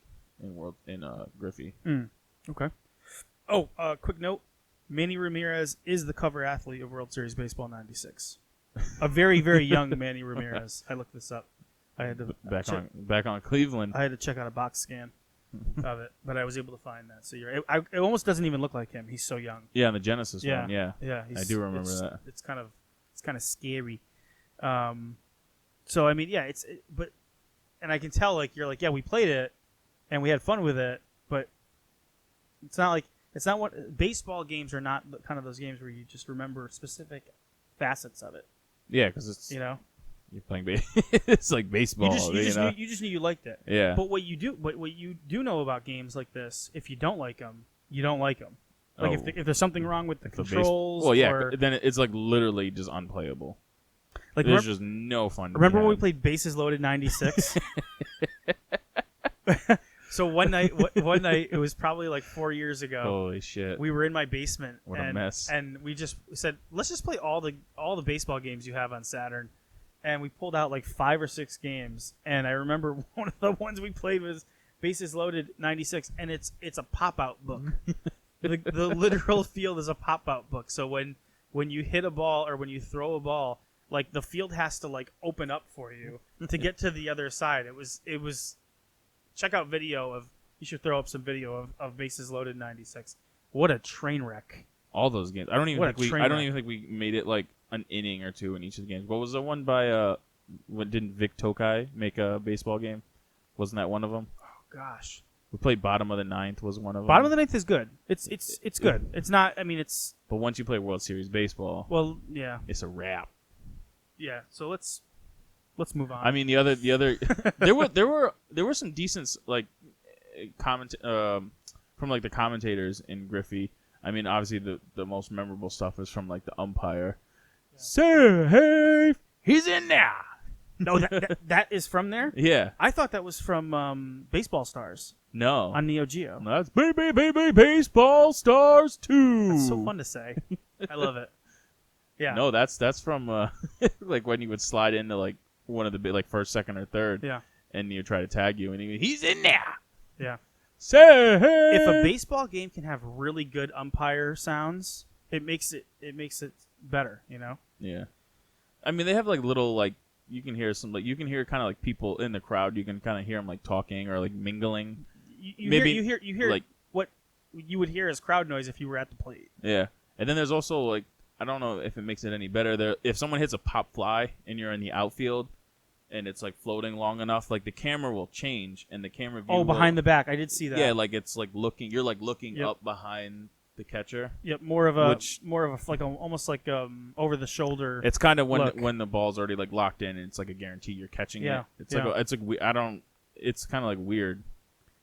in Griffey. Okay. Oh, quick note: Manny Ramirez is the cover athlete of World Series Baseball '96. A very, very young Manny Ramirez. I looked this up. I had to back on Cleveland. I had to check out a box scan of it, but I was able to find that. So it almost doesn't even look like him. He's so young. Yeah, on the Genesis one. Yeah, yeah. I do remember that. It's kind of scary. So I mean, yeah, and I can tell like you're like, yeah, we played it and we had fun with it, but it's not what baseball games are not kind of those games where you just remember specific facets of it. Yeah, because it's you're playing it's like baseball. You just knew you liked it. Yeah. But what you do know about games like this, if you don't like them, you don't like them. Like if there's something wrong with the controls, then it's like literally just unplayable. Like there's just no fun. Remember when we played Bases Loaded '96? So one night, it was probably like 4 years ago. Holy shit! We were in my basement. What a mess! And we just said, let's just play all the baseball games you have on Saturn. And we pulled out like 5 or 6 games. And I remember one of the ones we played was Bases Loaded '96, and it's a pop-out book. The literal field is a pop-out book. So when you hit a ball or when you throw a ball, like the field has to like open up for you to get to the other side. It was. Check out video of. You should throw up some video of Bases Loaded '96. What a train wreck! All those games. I don't even think we made it like an inning or two in each of the games. What was the one by? Didn't Vic Tokai make a baseball game? Wasn't that one of them? Oh gosh. We played Bottom of the Ninth. Was one of them. Bottom of the Ninth is good. It's good. It's not. I mean, it's. But once you play World Series baseball, well, yeah, it's a wrap. Yeah. So let's move on. I mean, the other there were some decent like from like the commentators in Griffey. I mean, obviously the most memorable stuff is from like the umpire. Yeah. Sir, hey, he's in there. No, that is from there. Yeah. I thought that was from Baseball Stars No. on Neo Geo. No, that's Baby Baseball Stars 2. That's so fun to say. I love it. Yeah. No, that's from like when you would slide into like one of the like first, second, or third. Yeah. And you try to tag you, and he's in there. Yeah. Say hey. If a baseball game can have really good umpire sounds, it makes it better. You know. Yeah. I mean, they have like little like you can hear kind of like people in the crowd. You can kind of hear them like talking or like mingling. You hear like what you would hear as crowd noise if you were at the plate. Yeah, and then there's also like I don't know if it makes it any better. There, if someone hits a pop fly and you're in the outfield, and it's like floating long enough, like the camera will change and the camera view. Behind the back, I did see that. Yeah, like it's like looking. You're like looking Yep. up behind the catcher. Yep, more of a like almost like over the shoulder. It's kind of look. when the ball's already like locked in, and it's like a guarantee you're catching Yeah, it. It's It's kind of like weird.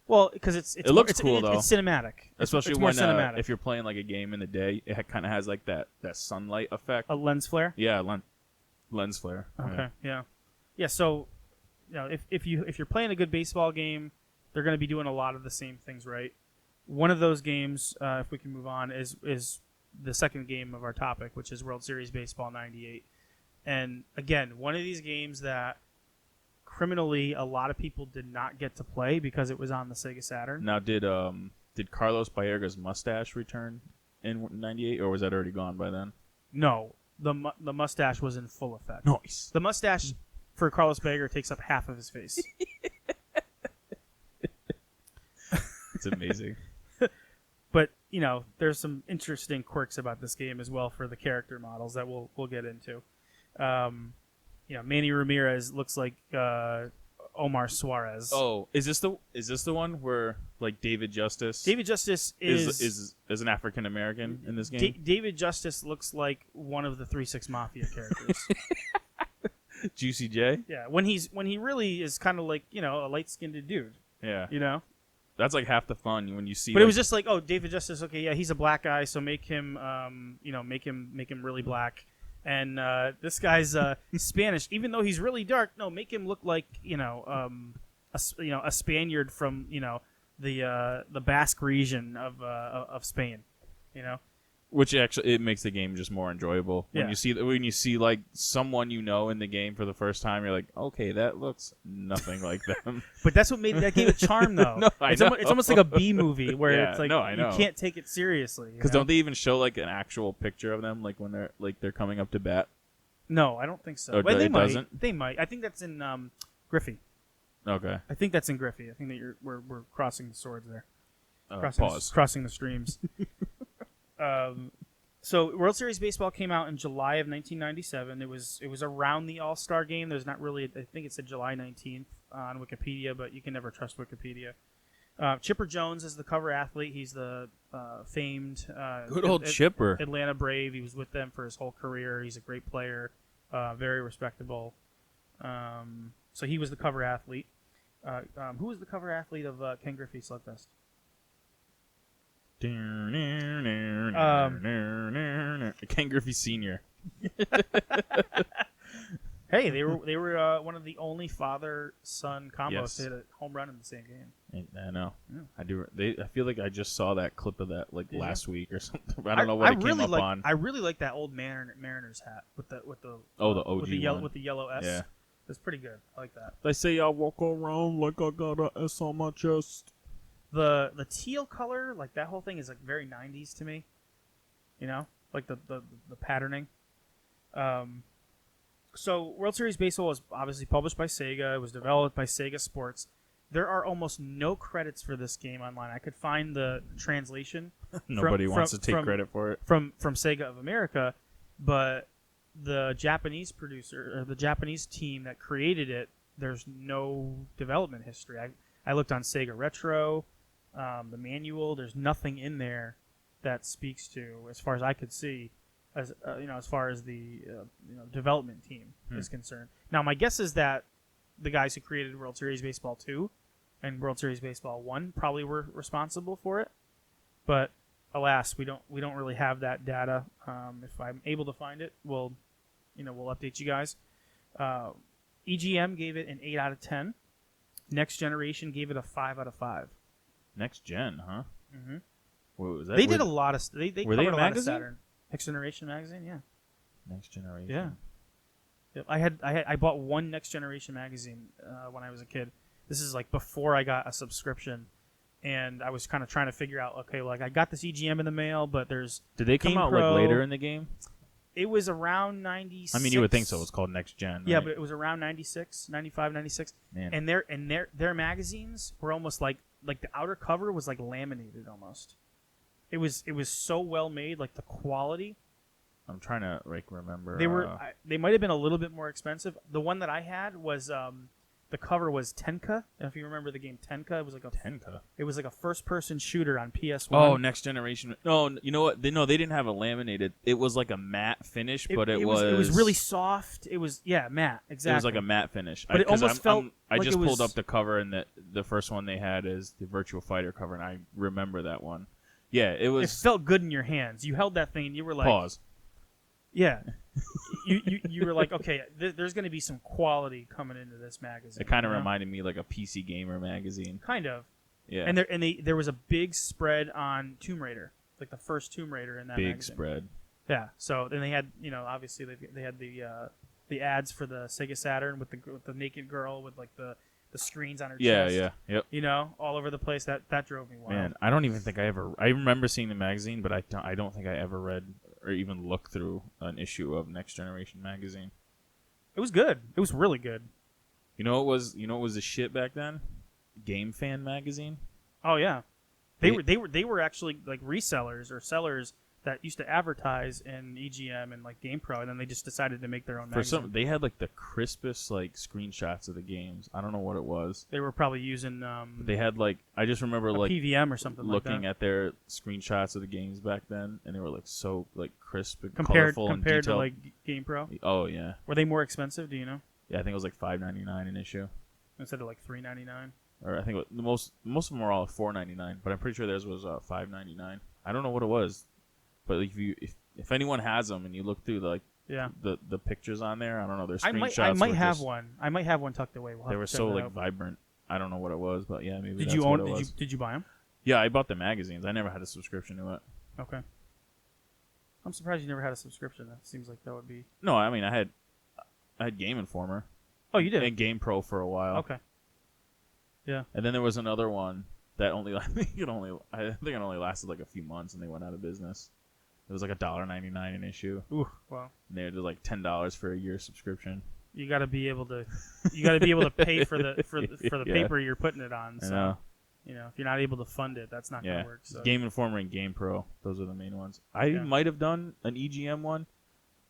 Well, because it looks cool though. It's cinematic, Especially it's more when cinematic. if you're playing like a game in the day, it kind of has like that sunlight effect. A lens flare. Yeah, lens flare. Okay, yeah. So, if you're playing a good baseball game, they're going to be doing a lot of the same things, right? One of those games, if we can move on, is the second game of our topic, which is World Series Baseball '98. And again, one of these games that criminally a lot of people did not get to play because it was on the Sega Saturn. Now, did Carlos Baerga's mustache return in '98, or was that already gone by then? No, the mustache was in full effect. Nice. The mustache for Carlos Baerga takes up half of his face. It's amazing. But there's some interesting quirks about this game as well for the character models that we'll get into. Manny Ramirez looks like Omar Suarez. Oh, is this the one where like David Justice? David Justice is an African American in this game. David Justice looks like one of the 3-6 Mafia characters. Juicy J. Yeah, when he really is kind of like a light-skinned dude. Yeah. That's like half the fun when you see. But it was just like, oh, David Justice. Okay, yeah, he's a black guy, so make him make him really black. And this guy's Spanish, even though he's really dark. No, make him look like a Spaniard from the Basque region of Spain. Which actually it makes the game just more enjoyable when you see like someone in the game for the first time. You're like, okay, that looks nothing like them. But that's what made that game a charm, though. No, it's almost like a B movie where Yeah, it's like I know. you can't take it seriously. Because don't they even show like an actual picture of them, like when they're coming up to bat? No, I don't think so. Oh, Well, they it might. doesn't? They might. I think that's in Griffey. Okay. I think that's in Griffey. I think that we're crossing the swords there. Pause. Crossing the streams. So World Series Baseball came out in July of 1997. It was around the All-Star game. There's not really. I think it said July 19th on Wikipedia, but you can never trust Wikipedia. Chipper Jones is the cover athlete. He's the famed Good old Chipper. Atlanta Brave. He was with them for his whole career. He's a great player, very respectable. So he was the cover athlete. Who was the cover athlete of Ken Griffey Slugfest? Ken Griffey Sr. Hey, they were one of the only father-son combos Yes. to hit a home run in the same game. I know. Yeah. I do. I feel like I just saw that clip of that like Did last week or something. I don't know what it came up on. I really like that old Mariners hat with the the OG with the yellow one. with the yellow S. Yeah. That's pretty good. I like that. They say I walk around like I got a S on my chest. The teal color, like that whole thing, is like very 90s to me. Like the patterning. So World Series Baseball was obviously published by Sega. It was developed by Sega Sports. There are almost no credits for this game online. I could find the translation. Nobody wants to take credit for it. From Sega of America, but the Japanese producer or the Japanese team that created it, there's no development history. I looked on Sega Retro, the manual. There's nothing in there that speaks to, as far as I could see, as far as the development team is concerned. Now, my guess is that the guys who created World Series Baseball 2 and World Series Baseball 1 probably were responsible for it, but alas, we don't really have that data. If I'm able to find it, we'll update you guys. EGM gave it an 8 out of 10. Next Generation gave it a 5 out of 5. Next Gen, huh? Mm-hmm. What was that? They did a lot of. They were they covered a a lot of magazine? Saturn. Next Generation magazine, yeah. Next Generation. Yeah. Yep. I bought one Next Generation magazine when I was a kid. This is like before I got a subscription, and I was kind of trying to figure out, okay, like I got this EGM in the mail, but there's Did they come Game out Pro. like later in the game? It was around 96. I mean, you would think so. It's called Next Gen. Yeah, right? but it was around 96, 95, 96. Man. And their magazines were almost like the outer cover was like laminated almost. It was so well made, like the quality. I'm trying to remember. They might have been a little bit more expensive. The one that I had was the cover was Tenka. If you remember the game Tenka, it was like a Tenka. It was like a first-person shooter on PS1. Oh, Next Generation. No, you know what? They didn't have a laminated. It was like a matte finish, but it was really soft. It was matte. Exactly. It was like a matte finish. But it almost felt. I like just it was, pulled up the cover, and the first one they had is the Virtua Fighter cover, and I remember that one. Yeah, it was. It felt good in your hands. You held that thing, and you were like, pause. Yeah. you were like, okay, there's going to be some quality coming into this magazine. It kind of reminded me like a PC Gamer magazine. Kind of. Yeah. And there was a big spread on Tomb Raider, like the first Tomb Raider in that big magazine. spread. Yeah. So then they had, obviously they had the ads for the Sega Saturn with the naked girl with like the screens on her chest. Yeah. Yep. All over the place. That drove me wild. Man, I don't even think I remember seeing the magazine, but I don't think I ever read or even looked through an issue of Next Generation magazine. It was good. It was really good. You know what was the shit back then? Game Fan magazine. Oh yeah. They were actually like resellers or sellers that used to advertise in EGM and like GamePro, and then they just decided to make their own magazine. They had like the crispest like screenshots of the games. I don't know what it was. They were probably using they had like I just remember like PVM or something looking like that. at their screenshots of the games back then, and they were like so like crisp and compared colorful and detailed. to like GamePro. Oh yeah. Were they more expensive? Do you know? Yeah, I think it was like $5.99 an issue Instead of like $3.99. Or I think most of them were all $4.99, but I'm pretty sure theirs was $5.99. I don't know what it was, but if anyone has them and you look through the pictures on there, I don't know. Their screenshots. I might have one. I might have one tucked away. They were so like vibrant. I don't know what it was, but yeah, maybe. Did you own? Did you buy them? Yeah, I bought the magazines. I never had a subscription to it. Okay. I'm surprised you never had a subscription. That seems like that would be. No, I mean I had Game Informer. Oh, you did. And Game Pro for a while. Okay. Yeah. And then there was another one that I think it only lasted like a few months, and they went out of business. It was like $1.99 an issue. Ooh, wow. And they did like $10 for a year subscription. You got to be able to pay for the paper you're putting it on. So, I know. If you're not able to fund it, that's not going to work. So. Game Informer and Game Pro, those are the main ones. I might have done an EGM one.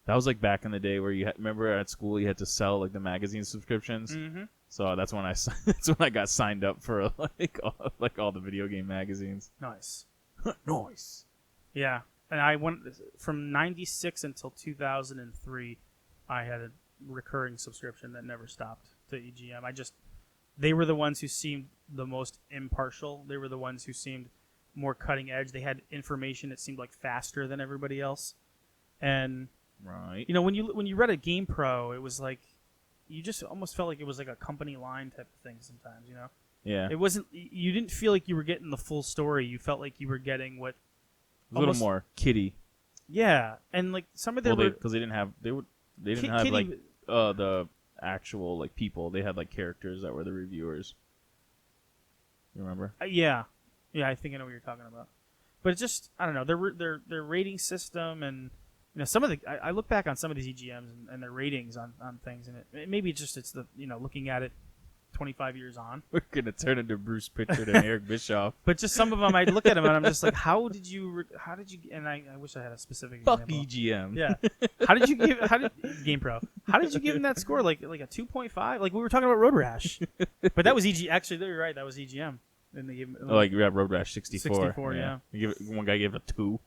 That was like back in the day where remember at school you had to sell like the magazine subscriptions. Mm-hmm. So that's when I got signed up for like all the video game magazines. Nice. Nice. Yeah, and I went from 96 until 2003. I had a recurring subscription that never stopped to EGM. They were the ones who seemed the most impartial. They were the ones who seemed more cutting edge. They had information that seemed like faster than everybody else. And right, when you read a Game Pro, it was like you just almost felt like it was like a company line type of thing sometimes. Yeah. It wasn't. You didn't feel like you were getting the full story. You felt like you were getting what. A little more kiddie. Yeah, and like some of their because they didn't have like the actual like people. They had like characters that were the reviewers. You remember? Yeah, I think I know what you're talking about. But it's just I don't know their rating system and some of the I look back on some of these EGMs and their ratings on things and maybe it's the looking at it 25 years on. We're gonna turn into Bruce Pritchard and Eric Bischoff. But just some of them, I look at them and I'm just like, how did you? And I wish I had a specific Fuck example. EGM. Yeah. How did you give? Game Pro? How did you give him that score? Like a 2.5? Like we were talking about Road Rash, but that was EG. Actually, you're right. That was EGM. And they gave him Road Rash 64. 64. Yeah. One guy gave it a 2.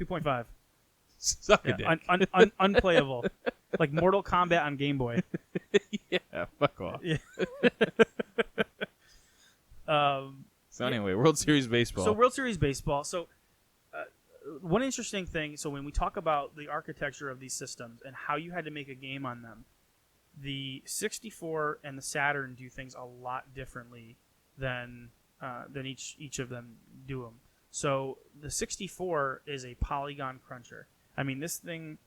2.5. Suck a dick. Unplayable. Like Mortal Kombat on Game Boy. Yeah, fuck off. Yeah. So anyway, World Series Baseball. So World Series Baseball. So one interesting thing. So when we talk about the architecture of these systems and how you had to make a game on them, the 64 and the Saturn do things a lot differently than each of them do them. So the 64 is a polygon cruncher. I mean, this thing,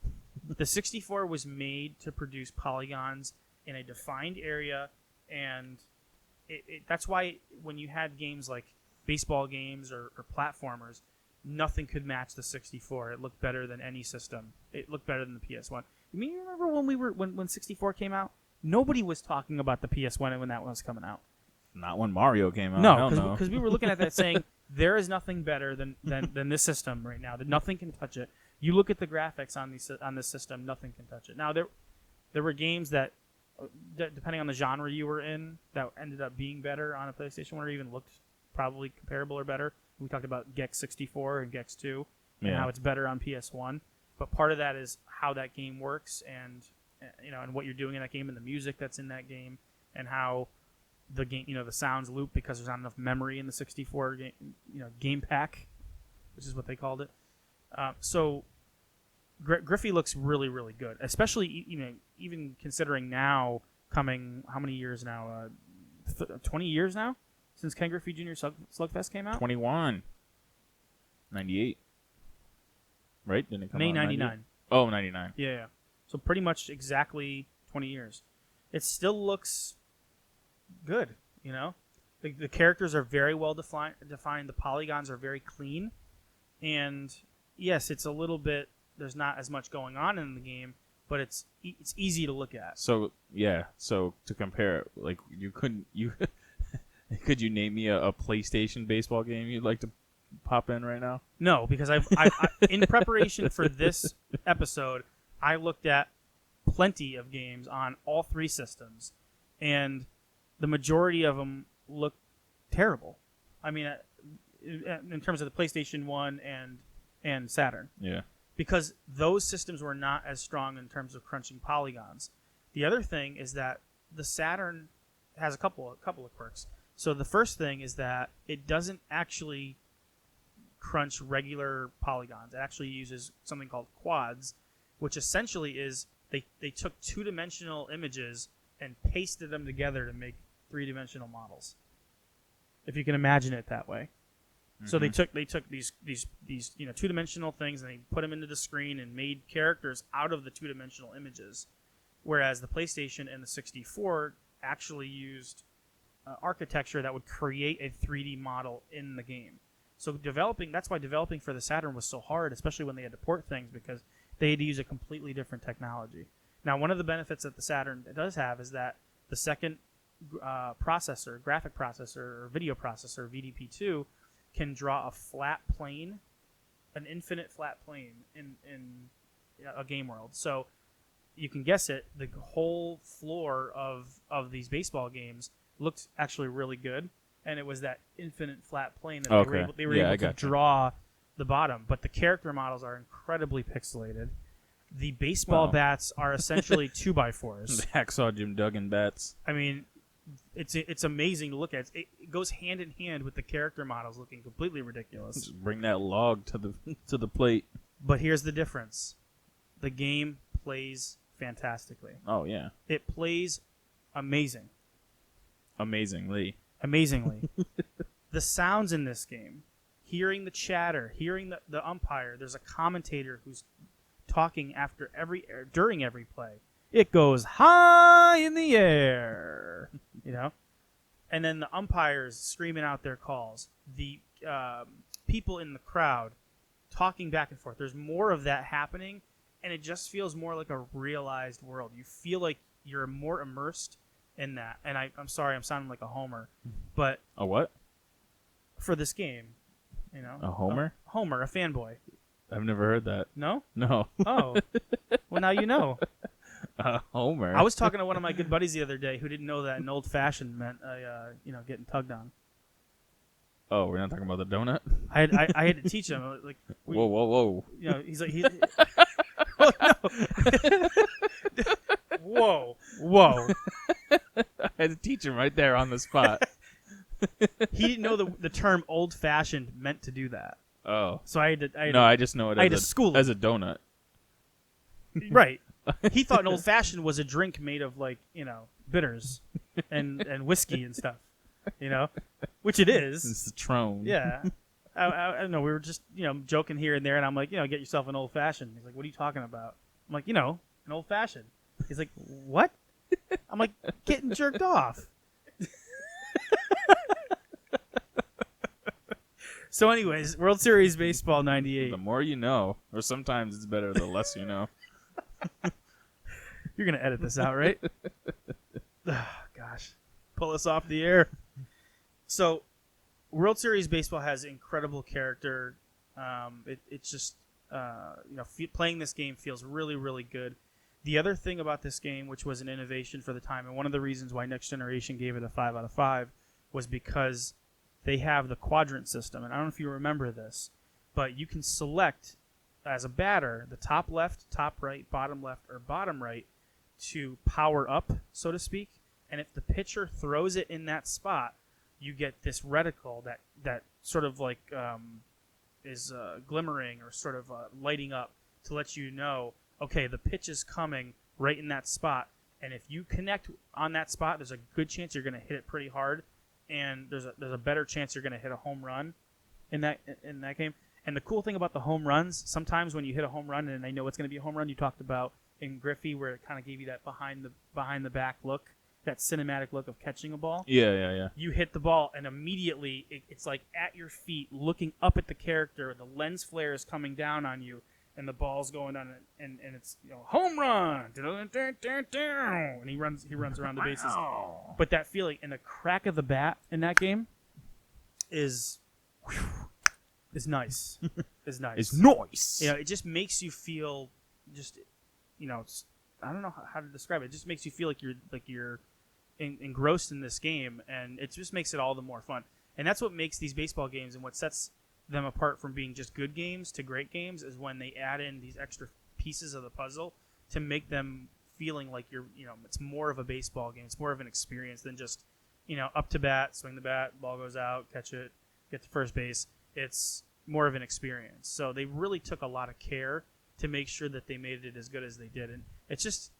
the 64 was made to produce polygons in a defined area, and that's why when you had games like baseball games or platformers, nothing could match the 64. It looked better than any system. It looked better than the PS1. I mean, you remember when 64 came out? Nobody was talking about the PS1 when that was coming out. Not when Mario came out. No, because we were looking at that saying there is nothing better than this system right now. That nothing can touch it. You look at the graphics on this system, nothing can touch it. Now there were games that, depending on the genre you were in, that ended up being better on a PlayStation 1 or even looked probably comparable or better. We talked about Gex 64 and Gex 2 and how it's better on PS1. But part of that is how that game works and and what you're doing in that game and the music that's in that game and how the game, the sounds loop because there's not enough memory in the 64 game, game pack, which is what they called it. So Griffey looks really, really good, especially even considering now coming how many years now? 20 years now since Ken Griffey Jr Slugfest came out. 21. 98. Right? Didn't it come May out 99. Oh, 99. Yeah. So pretty much exactly 20 years. It still looks good, The characters are very well defined. The polygons are very clean. And yes, it's a little bit, there's not as much going on in the game, but it's easy to look at. So, yeah. So to compare it, like could you name me a PlayStation baseball game you'd like to pop in right now? No, because I in preparation for this episode, I looked at plenty of games on all three systems, and the majority of them look terrible. I mean, in terms of the PlayStation 1 and Saturn. Yeah. Because those systems were not as strong in terms of crunching polygons. The other thing is that the Saturn has a couple of quirks. So the first thing is that it doesn't actually crunch regular polygons. It actually uses something called quads, which essentially is they took two-dimensional images and pasted them together to make three-dimensional models. If you can imagine it that way. Mm-hmm. So they took these two-dimensional things and they put them into the screen and made characters out of the two-dimensional images, whereas the PlayStation and the 64 actually used architecture that would create a 3D model in the game. So that's why developing for the Saturn was so hard, especially when they had to port things, because they had to use a completely different technology. Now, one of the benefits that the Saturn does have is that the second graphic processor, or video processor, VDP2, can draw a flat plane, an infinite flat plane in a game world. So you can guess it, the whole floor of these baseball games looked actually really good, and it was that infinite flat plane that they were able to draw the bottom. But the character models are incredibly pixelated. The baseball bats are essentially 2x4s. The Hacksaw Jim Duggan bats. I mean, it's amazing to look at. It goes hand in hand with the character models looking completely ridiculous. Just bring that log to the plate. But here's the difference: the game plays fantastically. Oh yeah, it plays amazing. Amazingly. The sounds in this game, hearing the chatter, hearing the umpire. There's a commentator who's talking during every play. It goes high in the air, and then the umpires screaming out their calls. The people in the crowd talking back and forth. There's more of that happening, and it just feels more like a realized world. You feel like you're more immersed in that. And I'm sorry, I'm sounding like a homer, but a what? For this game, a homer? A fanboy. I've never heard that. No? No. Oh, well now you know. Homer. I was talking to one of my good buddies the other day who didn't know that an old fashioned meant getting tugged on. Oh, we're not talking about the donut? I had to teach him like. Whoa. He's like Whoa. I had to teach him right there on the spot. He didn't know the term old fashioned meant to do that. Oh. So I just know it as a donut. Right. He thought an old fashioned was a drink made of bitters and whiskey and stuff, which it is. It's the Trone. Yeah. I know we were just joking here and there, and I'm like, get yourself an old fashioned. He's like, what are you talking about? I'm like, an old fashioned. He's like, what? I'm like, getting jerked off. So anyways, World Series Baseball 98. The more you know, or sometimes it's better the less you know. You're going to edit this out, right? Oh, gosh. Pull us off the air. So World Series Baseball has incredible character. It's just, playing this game feels really, really good. The other thing about this game, which was an innovation for the time, and one of the reasons why Next Generation gave it a 5 out of 5, was because they have the quadrant system. And I don't know if you remember this, but you can select, as a batter, the top left, top right, bottom left, or bottom right to power up, so to speak. And if the pitcher throws it in that spot, you get this reticle that sort of is glimmering or sort of lighting up to let you know, okay, the pitch is coming right in that spot. And if you connect on that spot, there's a good chance you're going to hit it pretty hard, and there's a better chance you're going to hit a home run in that game. And the cool thing about the home runs, sometimes when you hit a home run, and I know it's going to be a home run, you talked about in Griffey where it kind of gave you that behind the back look, that cinematic look of catching a ball. Yeah. You hit the ball, and immediately it's like at your feet, looking up at the character. The lens flare is coming down on you, and the ball's going on, and it's home run, and he runs around the bases. But that feeling and the crack of the bat in that game is nice. Is nice. It's nice. It just makes you feel I don't know how to describe it. It just makes you feel like you're engrossed in this game, and it just makes it all the more fun. And that's what makes these baseball games and what sets them apart from being just good games to great games is when they add in these extra pieces of the puzzle to make them feeling like it's more of a baseball game. It's more of an experience than just, up to bat, swing the bat, ball goes out, catch it, get to first base. It's more of an experience. So they really took a lot of care to make sure that they made it as good as they did. And it's just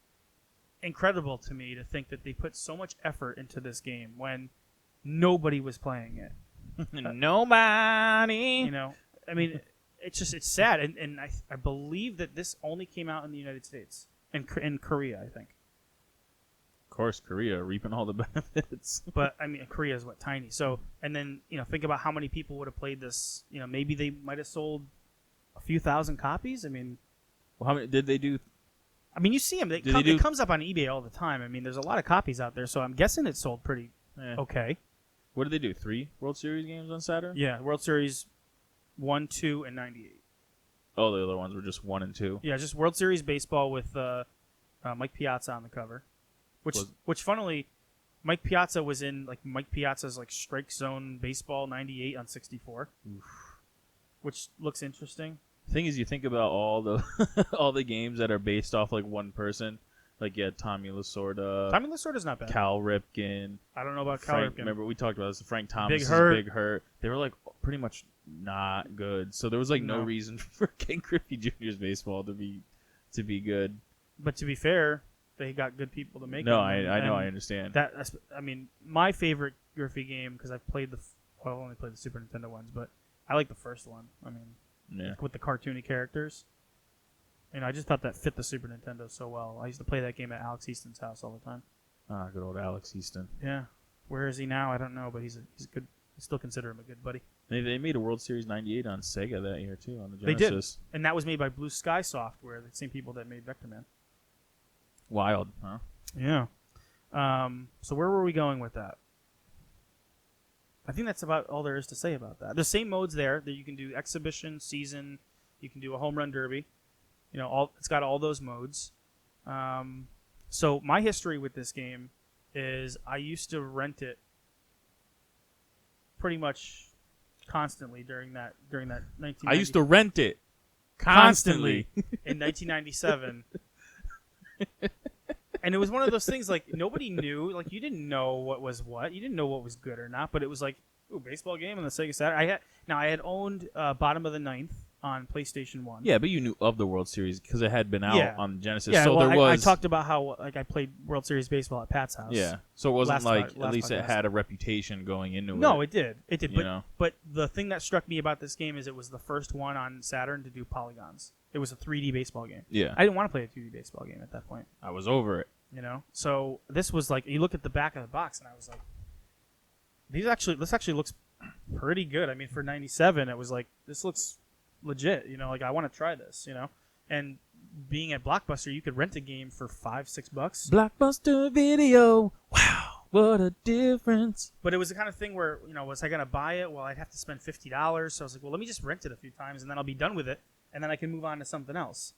incredible to me to think that they put so much effort into this game when nobody was playing it. Nobody. I mean, it's sad. And I believe that this only came out in the United States and in Korea, I think. Of course, Korea reaping all the benefits. But I mean, Korea is tiny. So, and then think about how many people would have played this. Maybe they might have sold a few thousand copies. I mean, well, how many did they do? I mean, you see them. It comes up on eBay all the time. I mean, there's a lot of copies out there, so I'm guessing it sold pretty okay. What did they do? 3 World Series games on Saturn? Yeah, World Series 1, 2, and 98. Oh, the other ones were just 1 and 2. Yeah, just World Series baseball with Mike Piazza on the cover, which funnily, Mike Piazza was in Mike Piazza's Strike Zone Baseball 98 on 64, which looks interesting. The thing is, you think about all the games that are based off one person. Tommy Lasorda. Tommy Lasorda's not bad. Cal Ripken. I don't know about Cal Ripken. Remember, we talked about this. Frank Thomas' Big Hurt. They were pretty much not good. So there was no reason for Ken Griffey Jr.'s baseball to be good. But to be fair, they got good people to make it. No, I know, I understand. My favorite Griffey game, because I've only played the Super Nintendo ones, but I like the first one. I mean, with the cartoony characters. I just thought that fit the Super Nintendo so well. I used to play that game at Alex Easton's house all the time. Ah, good old Alex Easton. Yeah. Where is he now? I don't know, but he's good. I still consider him a good buddy. They made a World Series 98 on Sega that year, too, on the Genesis. They did. And that was made by Blue Sky Software, the same people that made Vector Man. Wild, huh? Yeah. So where were we going with that? I think that's about all there is to say about that. The same modes there that you can do exhibition, season, you can do a home run derby. It's got all those modes. So my history with this game is I used to rent it pretty much constantly during that 1990. I used to rent it constantly in 1997. And it was one of those things nobody knew. You didn't know what was what. You didn't know what was good or not. But it was ooh, baseball game on the Sega Saturn. I had owned Bottom of the Ninth on PlayStation 1. Yeah, but you knew of the World Series because it had been out Yeah. on Genesis. Yeah, so well, there was. I talked about how I played World Series baseball at Pat's house. Yeah, so it wasn't last at least it podcast. had a reputation going into it. No, it did. It did. You But know? but the thing that struck me about this game is it was the first one on Saturn to do polygons. It was a 3D baseball game. Yeah, I didn't want to play a 2D baseball game at that point. I was over it. So this was like, you look at the back of the box and I was like, this actually looks pretty good. I mean, for 97, it was like, this looks legit. Like I want to try this. And being at Blockbuster, you could rent a game for $5-6. Blockbuster Video. Wow, what a difference! But it was the kind of thing where, was I gonna buy it? Well, I'd have to spend $50. So I was like, well, let me just rent it a few times and then I'll be done with it, and then I can move on to something else.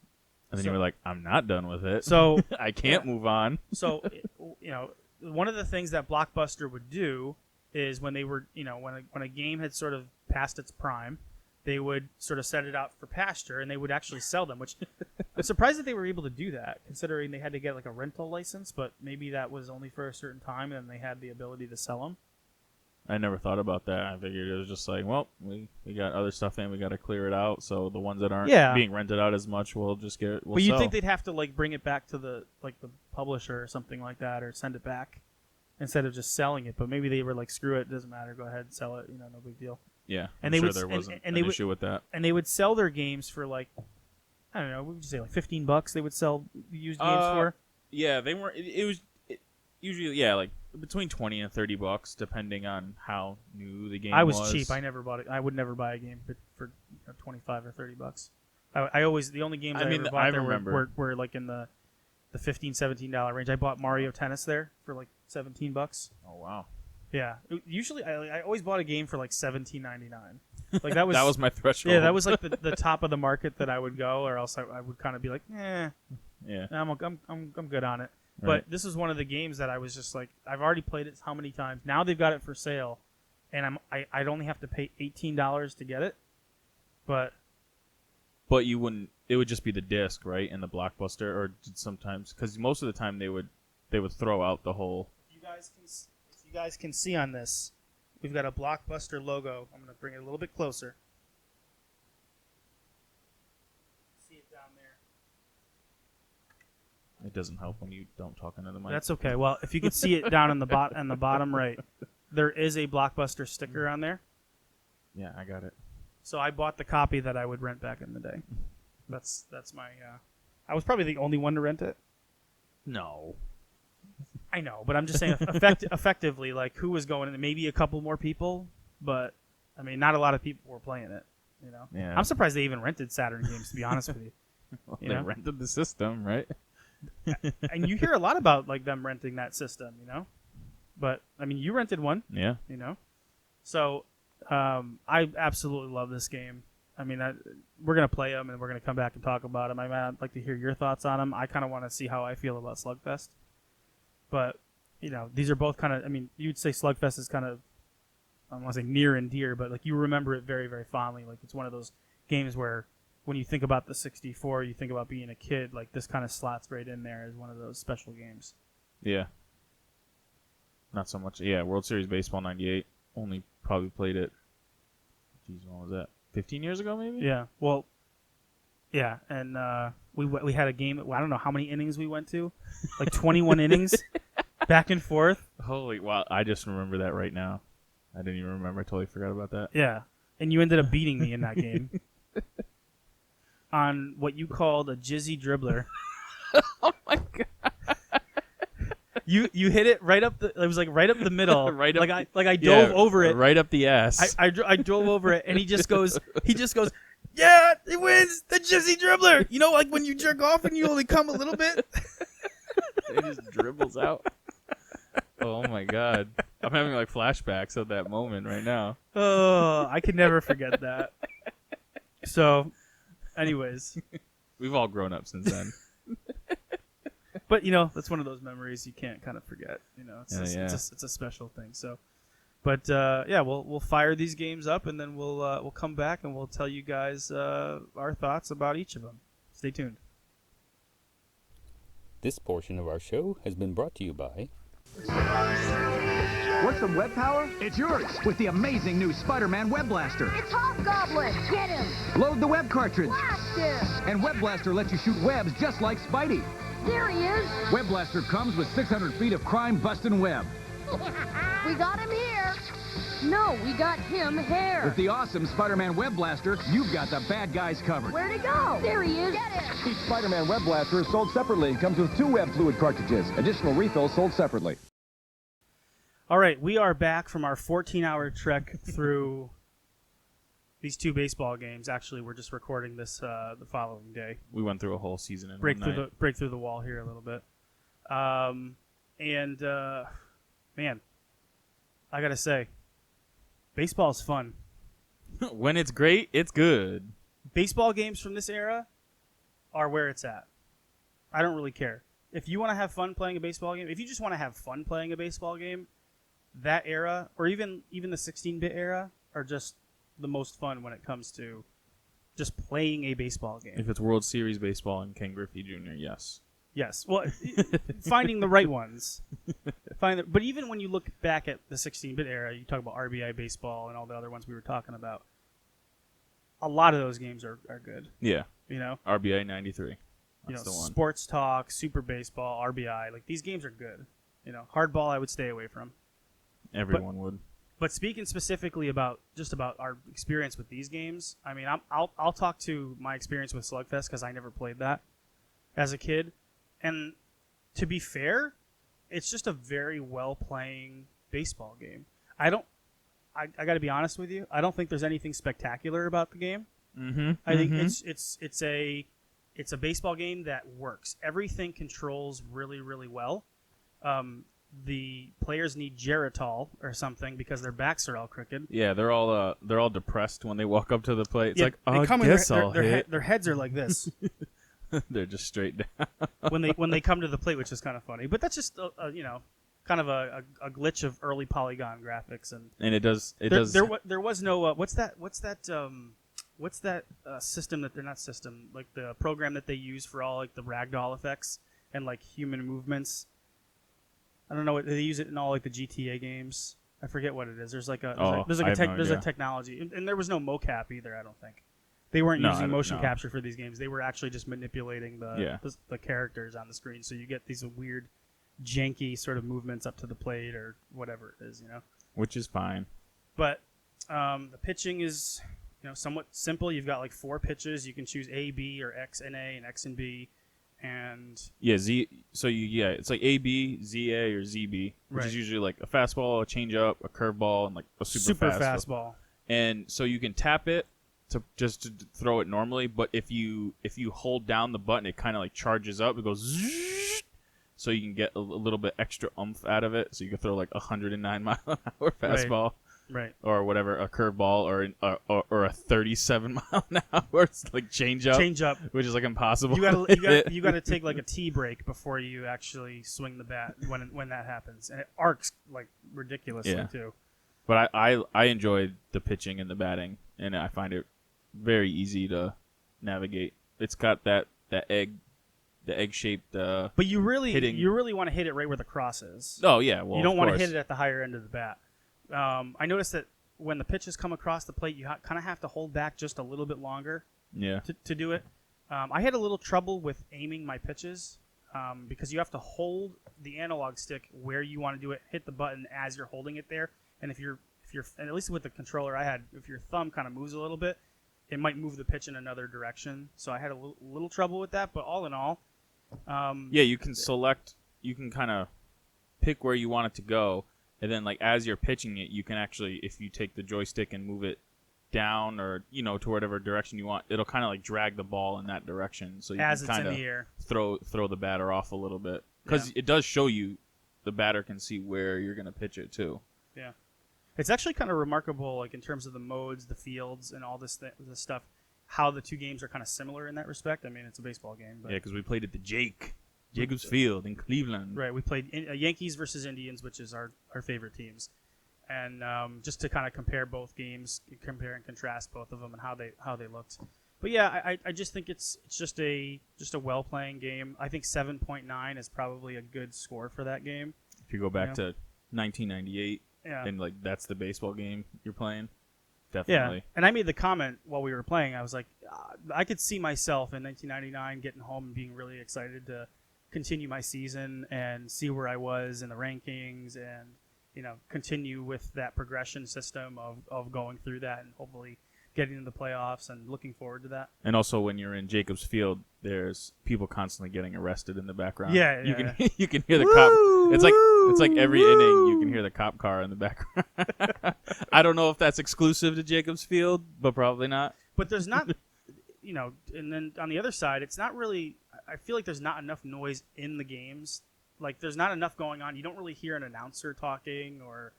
And then you were like, I'm not done with it. So I can't move on. So, one of the things that Blockbuster would do is when they were, when a game had sort of passed its prime, they would sort of set it out for pasture, and they would actually sell them, which I'm surprised that they were able to do that, considering they had to get like a rental license, but maybe that was only for a certain time, and they had the ability to sell them. I never thought about that. I figured it was just like, well, we got other stuff in, we got to clear it out, so the ones that aren't being rented out as much, we'll just get it. But you'd think they'd have to like bring it back to the publisher or something like that, or send it back instead of just selling it. But maybe they were like, screw it, doesn't matter, go ahead and sell it, no big deal. Yeah, and I'm they sure there wasn't an issue with that. And they would sell their games for like, I don't know, what would you say, like $15? They would sell used games for. Yeah, they weren't. It was usually like between $20 and $30, depending on how new the game was. I was cheap. I never bought it. I would never buy a game for $25 or $30. I always, the only games I ever bought there were like in the $15, $17 range. I bought Mario Tennis there for like $17. Oh wow. Yeah, usually I always bought a game for like $17.99. Like that was that was my threshold. Yeah, that was like the top of the market that I would go, or else I would kind of be like, yeah, I'm good on it. Right. But this is one of the games that I was just like, I've already played it how many times? Now they've got it for sale, and I'd only have to pay $18 to get it. But you wouldn't. It would just be the disc, right, and the Blockbuster, or sometimes, because most of the time they would throw out the whole. You guys can see on this, we've got a Blockbuster logo. I'm going to bring it a little bit closer. See it down there. It doesn't help when you don't talk into the mic. That's okay. Well, if you can see it down on the bottom right, there is a Blockbuster sticker on there. Yeah, I got it. So I bought the copy that I would rent back in the day. That's my. I was probably the only one to rent it. No. I know, but I'm just saying effectively, like, who was going in? Maybe a couple more people, but I mean, not a lot of people were playing it. Yeah. I'm surprised they even rented Saturn games, to be honest with you. Well, they rented the system, right? And you hear a lot about like them renting that system, But I mean, you rented one. Yeah. So I absolutely love this game. I mean, we're gonna play them and we're gonna come back and talk about them. I'd like to hear your thoughts on them. I kind of want to see how I feel about Slugfest. But, these are both kind of, I mean, you'd say Slugfest is kind of, I don't want to say near and dear, but like you remember it very, very fondly. Like it's one of those games where when you think about the 64, you think about being a kid, like this kind of slots right in there as one of those special games. Yeah. Not so much. Yeah, World Series Baseball 98. Only probably played it, geez, when was that? 15 years ago, maybe? Yeah. Well, yeah, and we had a game. I don't know how many innings we went to, like 21 innings, back and forth. Holy wow! I just remember that right now. I didn't even remember. I totally forgot about that. Yeah, and you ended up beating me in that game on what you called a jizzy dribbler. Oh my god! You hit it right up the. It was like right up the middle. Right up I dove over it. Right up the ass. I drove over it, and he just goes. Yeah, it wins the jizzy dribbler. Like when you jerk off and you only come a little bit. It just dribbles out. Oh my god. I'm having like flashbacks of that moment right now. Oh, I can never forget that. So, anyways. We've all grown up since then. But, that's one of those memories you can't kind of forget. It's a special thing. So, but, we'll fire these games up, and then we'll come back and we'll tell you guys our thoughts about each of them. Stay tuned. This portion of our show has been brought to you by Want some web power? It's yours with the amazing new Spider-Man Web Blaster. It's Hobgoblin! Get him! Load the web cartridge. Blast him! And Web Blaster lets you shoot webs just like Spidey. There he is! Web Blaster comes with 600 feet of crime-busting web. We got him here! No, we got him here! With the awesome Spider-Man Web Blaster, you've got the bad guys covered. Where'd he go? There he is! Get him! Each Spider-Man Web Blaster is sold separately and comes with 2 web fluid cartridges. Additional refills sold separately. All right, we are back from our 14-hour trek through these 2 baseball games. Actually, we're just recording this the following day. We went through a whole season in break one through night. break through the wall here a little bit. Man, I gotta say, baseball's fun. When it's great, it's good. Baseball games from this era are where it's at. I don't really care. If you want to have fun playing a baseball game, if you just want to have fun playing a baseball game, that era, or even the 16-bit era, are just the most fun when it comes to just playing a baseball game. If it's World Series baseball and Ken Griffey Jr., yes. Yes. Well, finding the right ones. But even when you look back at the 16-bit era, you talk about RBI baseball and all the other ones we were talking about, a lot of those games are good. Yeah. You know? RBI 93. That's the the one. Sports Talk, Super Baseball, RBI. Like, these games are good. You know, Hardball I would stay away from. Everyone would. But speaking specifically about our experience with these games, I mean, I'll talk to my experience with Slugfest because I never played that as a kid. And to be fair, it's just a very well-playing baseball game. I got to be honest with you. I don't think there's anything spectacular about the game. Mm-hmm. I think it's a baseball game that works. Everything controls really, really well. The players need Geritol or something because their backs are all crooked. Yeah, they're all depressed when they walk up to the plate. It's Yeah, like, they I come in, guess I'll hit. their heads are like this They're just straight down. when they come to the plate, which is kind of funny. But that's just kind of a glitch of early polygon graphics, and And it does. there was no what's that system that they're not system, like the program that they use for all like the ragdoll effects and like human movements. I don't know what they use it in all like the GTA games. I forget what it is. There's like a there's a technology, and there was no mocap either. I don't think they weren't using motion capture for these games. They were actually just manipulating the characters on the screen, so you get these weird, janky sort of movements up to the plate or whatever it is, you know. Which is fine. But the pitching is somewhat simple. You've got like 4 pitches. You can choose A, B, or X and A, and X and B. And yeah, it's like AB, ZA, or ZB, which is usually like a fastball, a changeup, a curveball, and like a super fastball. And so you can tap it to throw it normally, but if you hold down the button, it kind of like charges up. It goes zzz, so you can get a little bit extra oomph out of it. So you can throw like 109 mile an hour fastball. Right. Or whatever, a curveball or a 37 mile an hour. It's like change up, which is like impossible. You gotta take like a tea break before you actually swing the bat when that happens, and it arcs like ridiculously too. But I enjoy the pitching and the batting, and I find it very easy to navigate. It's got the egg shaped. But you really want to hit it right where the cross is. Oh yeah, well you don't want to hit it at the higher end of the bat. I noticed that when the pitches come across the plate, you kind of have to hold back just a little bit longer to do it. I had a little trouble with aiming my pitches because you have to hold the analog stick where you want to do it, hit the button as you're holding it there. And if you're and at least with the controller I had, if your thumb kind of moves a little bit, it might move the pitch in another direction. So I had a little trouble with that. But all in all, you can kind of pick where you want it to go. And then, like, as you're pitching it, you can actually, if you take the joystick and move it down or, to whatever direction you want, it'll kind of, like, drag the ball in that direction. So you as can it's kind in the air. Throw the batter off a little bit. Because it does show you, the batter can see where you're going to pitch it, too. Yeah. It's actually kind of remarkable, like, in terms of the modes, the fields, and all this stuff, how the 2 games are kind of similar in that respect. I mean, it's a baseball game. But yeah, because we played at the Jacobs Field in Cleveland. Right, we played Yankees versus Indians, which is our favorite teams, and just to kind of compare both games, compare and contrast both of them and how they looked. But yeah, I just think it's just a well playing game. I think 7.9 is probably a good score for that game. If you go back to 1998, Yeah. and like that's the baseball game you're playing, Yeah, definitely. and I made the comment while we were playing. I was like, I could see myself in 1999 getting home and being really excited to continue my season and see where I was in the rankings, and continue with that progression system of going through that and hopefully getting into the playoffs, and looking forward to that. And also, when you're in Jacobs Field, there's people constantly getting arrested in the background. Yeah, you yeah. can you can hear the cop. It's like every inning you can hear the cop car in the background. I don't know if that's exclusive to Jacobs Field, but probably not. But there's not, and then on the other side, it's not really. I feel like there's not enough noise in the games. Like there's not enough going on. You don't really hear an announcer talking or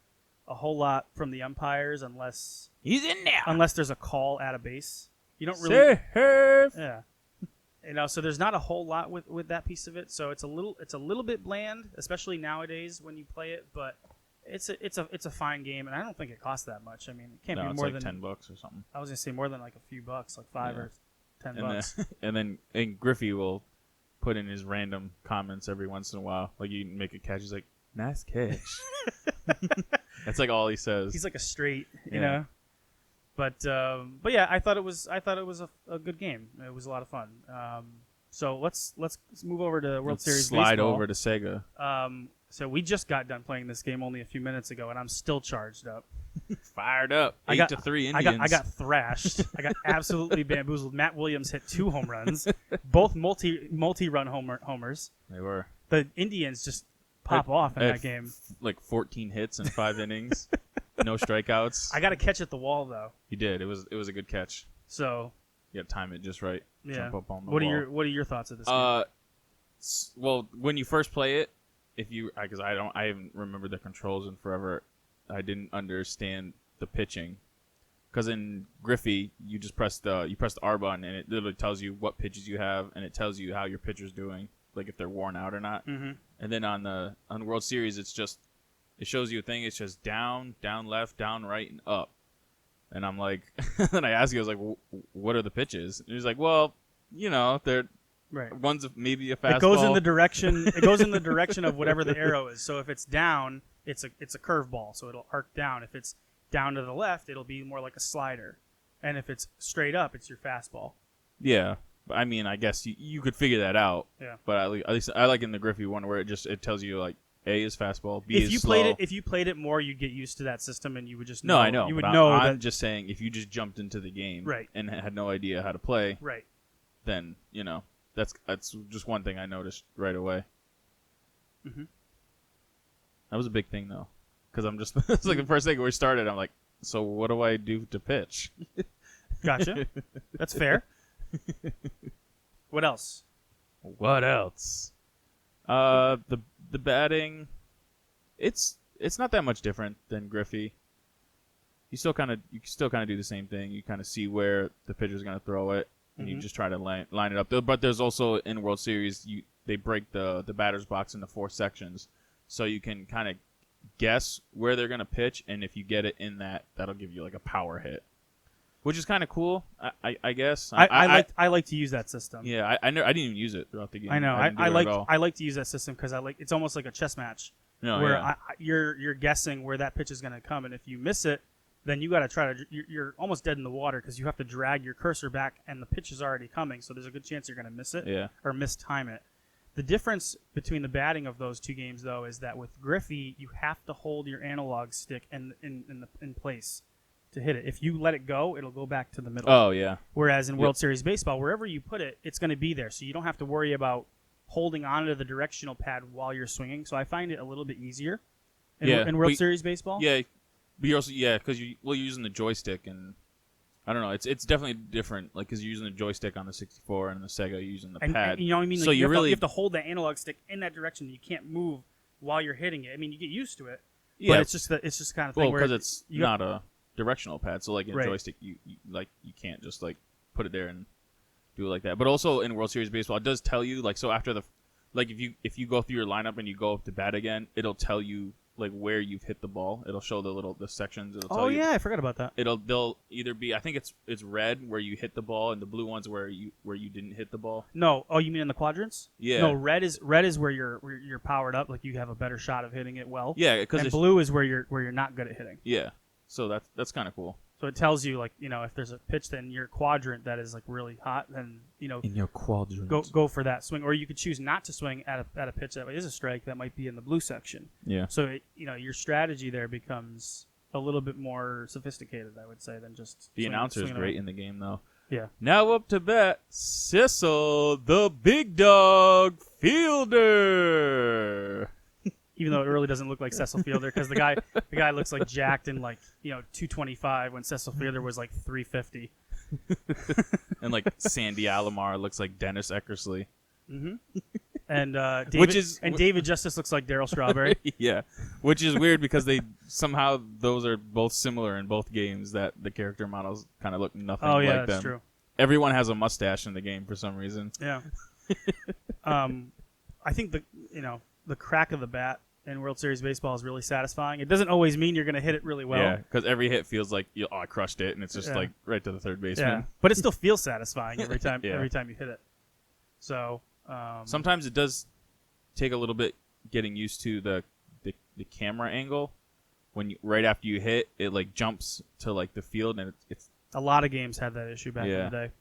a whole lot from the umpires unless He's in there. unless there's a call at a base. You don't really. Safe. Yeah. So there's not a whole lot with that piece of it. So it's a little bit bland, especially nowadays when you play it. But it's a fine game, and I don't think it costs that much. I mean, it can't No, be it's more like than $10 or something. I was gonna say more than like a few bucks, like $5 or $10. And then Griffey will put in his random comments every once in a while. Like you make a catch, he's like, "Nice catch." That's like all he says. He's like a straight, you Yeah. know. But yeah, I thought it was a good game. It was a lot of fun. So let's move over to World Let's Series slide baseball. over to Sega. So we just got done playing this game only a few minutes ago, and I'm still charged up. Fired up. I 8-3 Indians. I got thrashed. I got absolutely bamboozled. Matt Williams hit 2 home runs, both multi-run homers. They were. The Indians just pop off in I that had game. Like 14 hits in 5 innings. No strikeouts. I got to catch at the wall though. You did. It was a good catch. So You got to time it just right. yeah. Jump up on the What wall. are your thoughts of this game? Well, when you first play it, because I haven't remembered the controls in forever. I didn't understand the pitching. Because in Griffey, you just press the R button and it literally tells you what pitches you have, and it tells you how your pitcher's doing, like if they're worn out or not. Mm-hmm. And then on World Series, it shows you a thing. It's just down, left, down, right, and up. And I'm like, and I asked you, I was like, what are the pitches? And he's like, well, they're Right. one's maybe a fastball. It goes in the direction. It goes in the direction of whatever the arrow is. So if it's down, it's a curveball. So it'll arc down. If it's down to the left, it'll be more like a slider. And if it's straight up, it's your fastball. Yeah, I mean, I guess you could figure that out. Yeah. But at least I like in the Griffey one where it tells you like A is fastball, B is slow. If you played it more, you'd get used to that system, and you would just No, know. I know. You would but know I'm that. just saying, if you just jumped into the game Right. and had no idea how to play, Right. then that's just one thing I noticed right away. Mm-hmm. That was a big thing though, because I'm just it's like the first thing we started. I'm like, so what do I do to pitch? Gotcha. That's fair. What else? What else? The batting, it's not that much different than Griffey. You still kind of do the same thing. You kind of see where the pitcher's going to throw it, and you just try to line it up. But there's also in World Series, they break the batter's box into 4 sections, so you can kind of guess where they're going to pitch, and if you get it in that'll give you like a power hit, which is kind of cool. I guess I like to use that system. Yeah, I didn't even use it throughout the game. I know. didn't do it at all. I like to use that system because it's almost like a chess match No, where yeah. you're guessing where that pitch is going to come, and if you miss it, then you got to try to. You're almost dead in the water because you have to drag your cursor back, and the pitch is already coming. So there's a good chance you're going to miss it or mistime it. The difference between the batting of those two games, though, is that with Griffey, you have to hold your analog stick in place to hit it. If you let it go, it'll go back to the middle. Oh yeah. Whereas in World Series baseball, wherever you put it, it's going to be there. So you don't have to worry about holding onto the directional pad while you're swinging. So I find it a little bit easier in World Series baseball. Yeah, but you're also because you're using the joystick, and I don't know. It's definitely different, like because you're using the joystick on the 64 and the Sega, you're using the pad. And you know what I mean? Like So you have to hold the analog stick in that direction. You can't move while you're hitting it. I mean, you get used to it, but it's just the kind of thing where because it's not a directional pad. So like in a joystick, you can't just like put it there and do it like that. But also in World Series baseball, it does tell you like so after if you go through your lineup and you go up to bat again, it'll tell you like where you've hit the ball. It'll show the sections. It'll tell Oh you. yeah, I forgot about that. They'll either be, I think it's red where you hit the ball, and the blue ones where you didn't hit the ball. No, oh, you mean in the quadrants? Yeah. No, red is where you're powered up, like you have a better shot of hitting it well. Yeah, because and blue is where you're not good at hitting. Yeah, so that's kind of cool. So it tells you, like, if there's a pitch in your quadrant that is like really hot, then in your quadrant, go for that swing, or you could choose not to swing at a pitch that is a strike that might be in the blue section. Yeah. So your strategy there becomes a little bit more sophisticated, I would say, than just the announcer is great around. in the game though. Yeah. Now up to bat, Cecil, the big dog fielder. Even though it really doesn't look like Cecil Fielder, because the guy looks like jacked and like 225 when Cecil Fielder was like 350. And like Sandy Alomar looks like Dennis Eckersley. Mm-hmm. And David Justice looks like Darryl Strawberry. Yeah, which is weird because somehow those are both similar in both games. That the character models kind of look nothing like them. Oh yeah, that's true. Everyone has a mustache in the game for some reason. Yeah. I think the crack of the bat in World Series baseball is really satisfying. It doesn't always mean you're going to hit it really well. Yeah, because every hit feels like I crushed it, and it's just like right to the third baseman. Yeah, but it still feels satisfying every time. Yeah. Every time you hit it. So sometimes it does take a little bit getting used to the camera angle. When right after you hit, it like jumps to like the field, and it's a lot of games had that issue back in the day.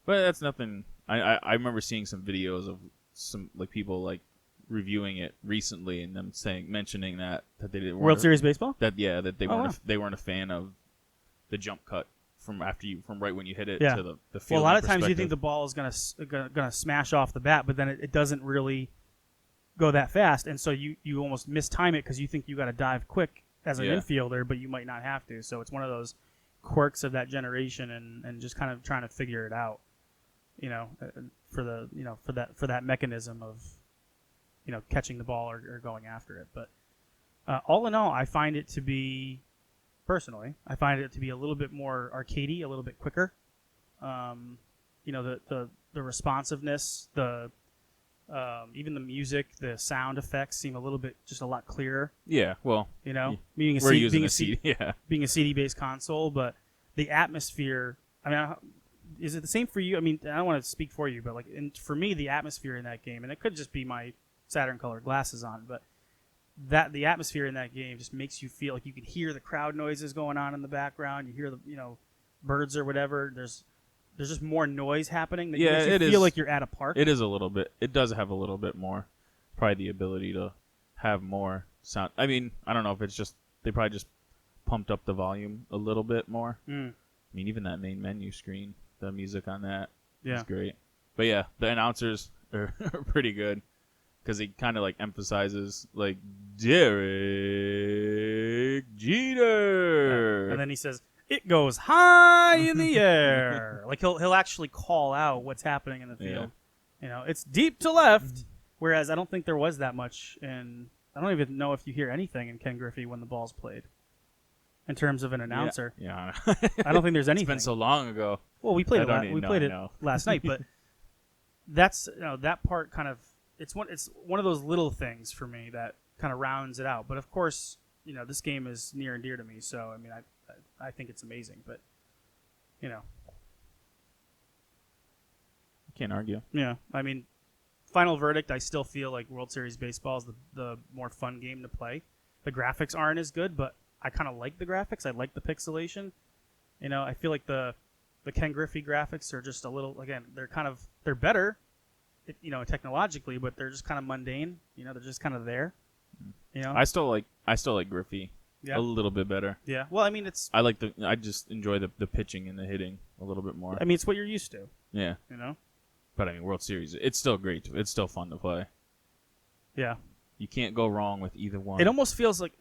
But that's nothing. I remember seeing some videos of some like people like reviewing it recently, and them mentioning that they didn't World Series baseball. That they weren't a fan of the jump cut from right when you hit it to the field. Well, a lot of times you think the ball is gonna smash off the bat, but then it doesn't really go that fast, and so you almost mistime it because you think you got to dive quick as an infielder, but you might not have to. So it's one of those quirks of that generation, and just kind of trying to figure it out. For that mechanism of catching the ball or going after it. But all in all, I find it to be a little bit more arcadey, a little bit quicker. The responsiveness, even the music, the sound effects seem a lot clearer. Yeah, well, being a CD-based console, but the atmosphere. I mean, is it the same for you? I mean, I don't want to speak for you, but for me, the atmosphere in that game, and it could just be my Saturn colored glasses on, but the atmosphere in that game just makes you feel like you can hear the crowd noises going on in the background. You hear the birds or whatever. There's just more noise happening that makes you feel like you're at a park. It is a little bit. It does have a little bit more, probably the ability to have more sound. I mean, I don't know if it's just they probably just pumped up the volume a little bit more. I mean, even that main menu screen, the music on that is great. But yeah, the announcers are pretty good because he kind of like emphasizes like Derek Jeter, and then he says it goes high in the air. Like he'll actually call out what's happening in the field. It's deep to left. Whereas I don't think there was that much in. I don't even know if you hear anything in Ken Griffey when the ball's played. In terms of an announcer, yeah. I don't think there's anything. It's been so long ago. Well, we played it last night, but that's that part kind of it's one of those little things for me that kind of rounds it out. But of course, this game is near and dear to me, so I mean, I think it's amazing. But can't argue. Yeah, I mean, final verdict. I still feel like World Series baseball is the more fun game to play. The graphics aren't as good, but I kind of like the graphics. I like the pixelation. I feel like the Ken Griffey graphics are just a little. Again, they're better, technologically, but they're just kind of mundane. They're just kind of there. I still like Griffey a little bit better. Yeah. Well, I mean, I just enjoy the pitching and the hitting a little bit more. I mean, it's what you're used to. Yeah. But I mean, World Series, it's still great. It's still fun to play. Yeah. You can't go wrong with either one. It almost feels like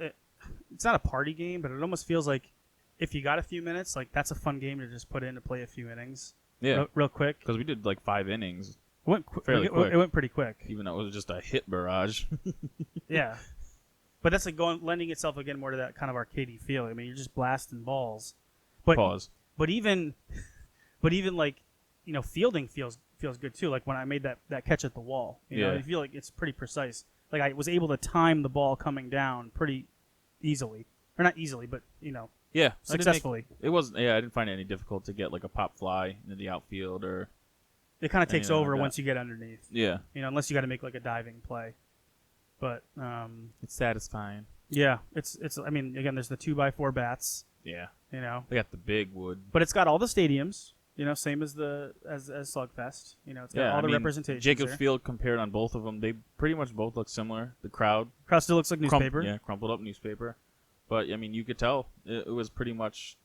it's not a party game, but it almost feels like if you got a few minutes, like that's a fun game to just put in to play a few innings. Yeah, real quick. Because we did like 5 innings. It went fairly quick. It went pretty quick, even though it was just a hit barrage. Yeah, but that's like lending itself again more to that kind of arcadey feel. I mean, you're just blasting balls. But Pause. But even like fielding feels feels good too. Like when I made that catch at the wall, you know, Yeah. I feel like it's pretty precise. Like I was able to time the ball coming down pretty easily, or not easily, but Yeah, successfully. It wasn't. Yeah, I didn't find it any difficult to get like a pop fly into the outfield or. It kind of takes anything like over that. once you get underneath. Yeah, Unless you got to make like a diving play. But it's satisfying. yeah, it's. I mean, again, there's the 2x4 bats. Yeah, You know, they got the big wood. but it's got all the stadiums. Same as as Slugfest. It's got all the representation. Jacobs there. Field compared on both of them, they pretty much both look similar. The crowd, Crowd still looks like newspaper. crumpled up newspaper. But I mean, you could tell it was pretty much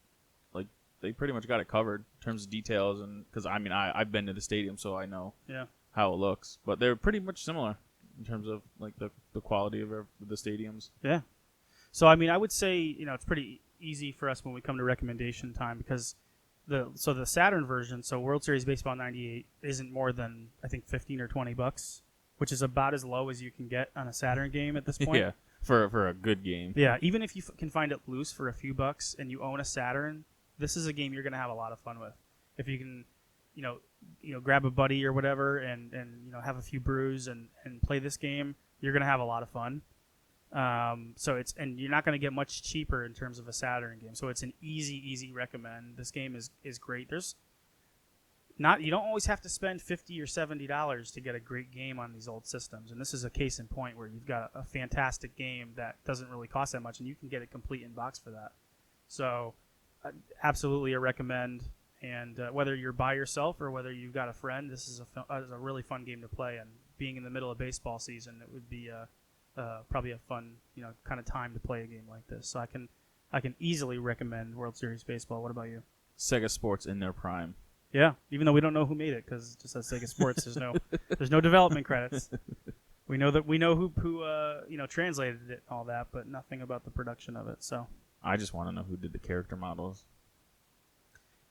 like they pretty much got it covered in terms of details, and because I mean, I've been to the stadium, so I know how it looks. But they're pretty much similar in terms of like the quality of the stadiums. Yeah. So I mean, I would say it's pretty easy for us when we come to recommendation time because the Saturn version, so World Series Baseball '98, isn't more than I think $15 or $20, which is about as low as you can get on a Saturn game at this point. Yeah, for a good game. Yeah, even if you can find it loose for a few bucks and you own a Saturn, this is a game you're gonna have a lot of fun with. If you can, grab a buddy or whatever and have a few brews and play this game, you're gonna have a lot of fun. And you're not going to get much cheaper in terms of a Saturn game. So it's an easy recommend. This game is great. You don't always have to spend $50 or $70 to get a great game on these old systems. And this is a case in point where you've got a fantastic game that doesn't really cost that much, and you can get it complete in box for that. So absolutely a recommend. And whether you're by yourself or whether you've got a friend, this is a really fun game to play. And being in the middle of baseball season, it would be probably a fun, kind of time to play a game like this. So I can easily recommend World Series Baseball. What about you? Sega Sports in their prime. Yeah, even though we don't know who made it because it just says Sega Sports. There's no development credits. We know who translated it and all that, but nothing about the production of it. So I just want to know who did the character models.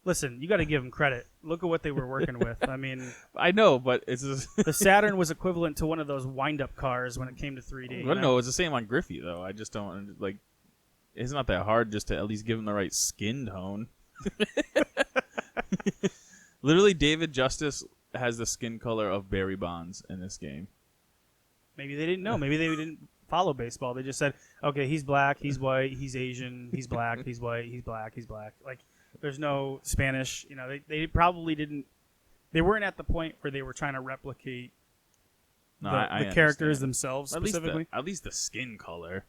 listen, you got to give them credit. Look at what they were working with. I mean, I know, but it's just the Saturn was equivalent to one of those wind-up cars when it came to 3D. Well, no, it's the same on Griffey though. I just don't like. It's not that hard just to at least give him the right skin tone. Literally, David Justice has the skin color of Barry Bonds in this game. Maybe they didn't know. Maybe they didn't follow baseball. They just said, okay, he's black, he's white, he's Asian, he's black, he's white, he's black, he's black. Like, there's no Spanish. You know, they probably didn't. They weren't at the point where they were trying to replicate the characters themselves specifically. At least the skin color.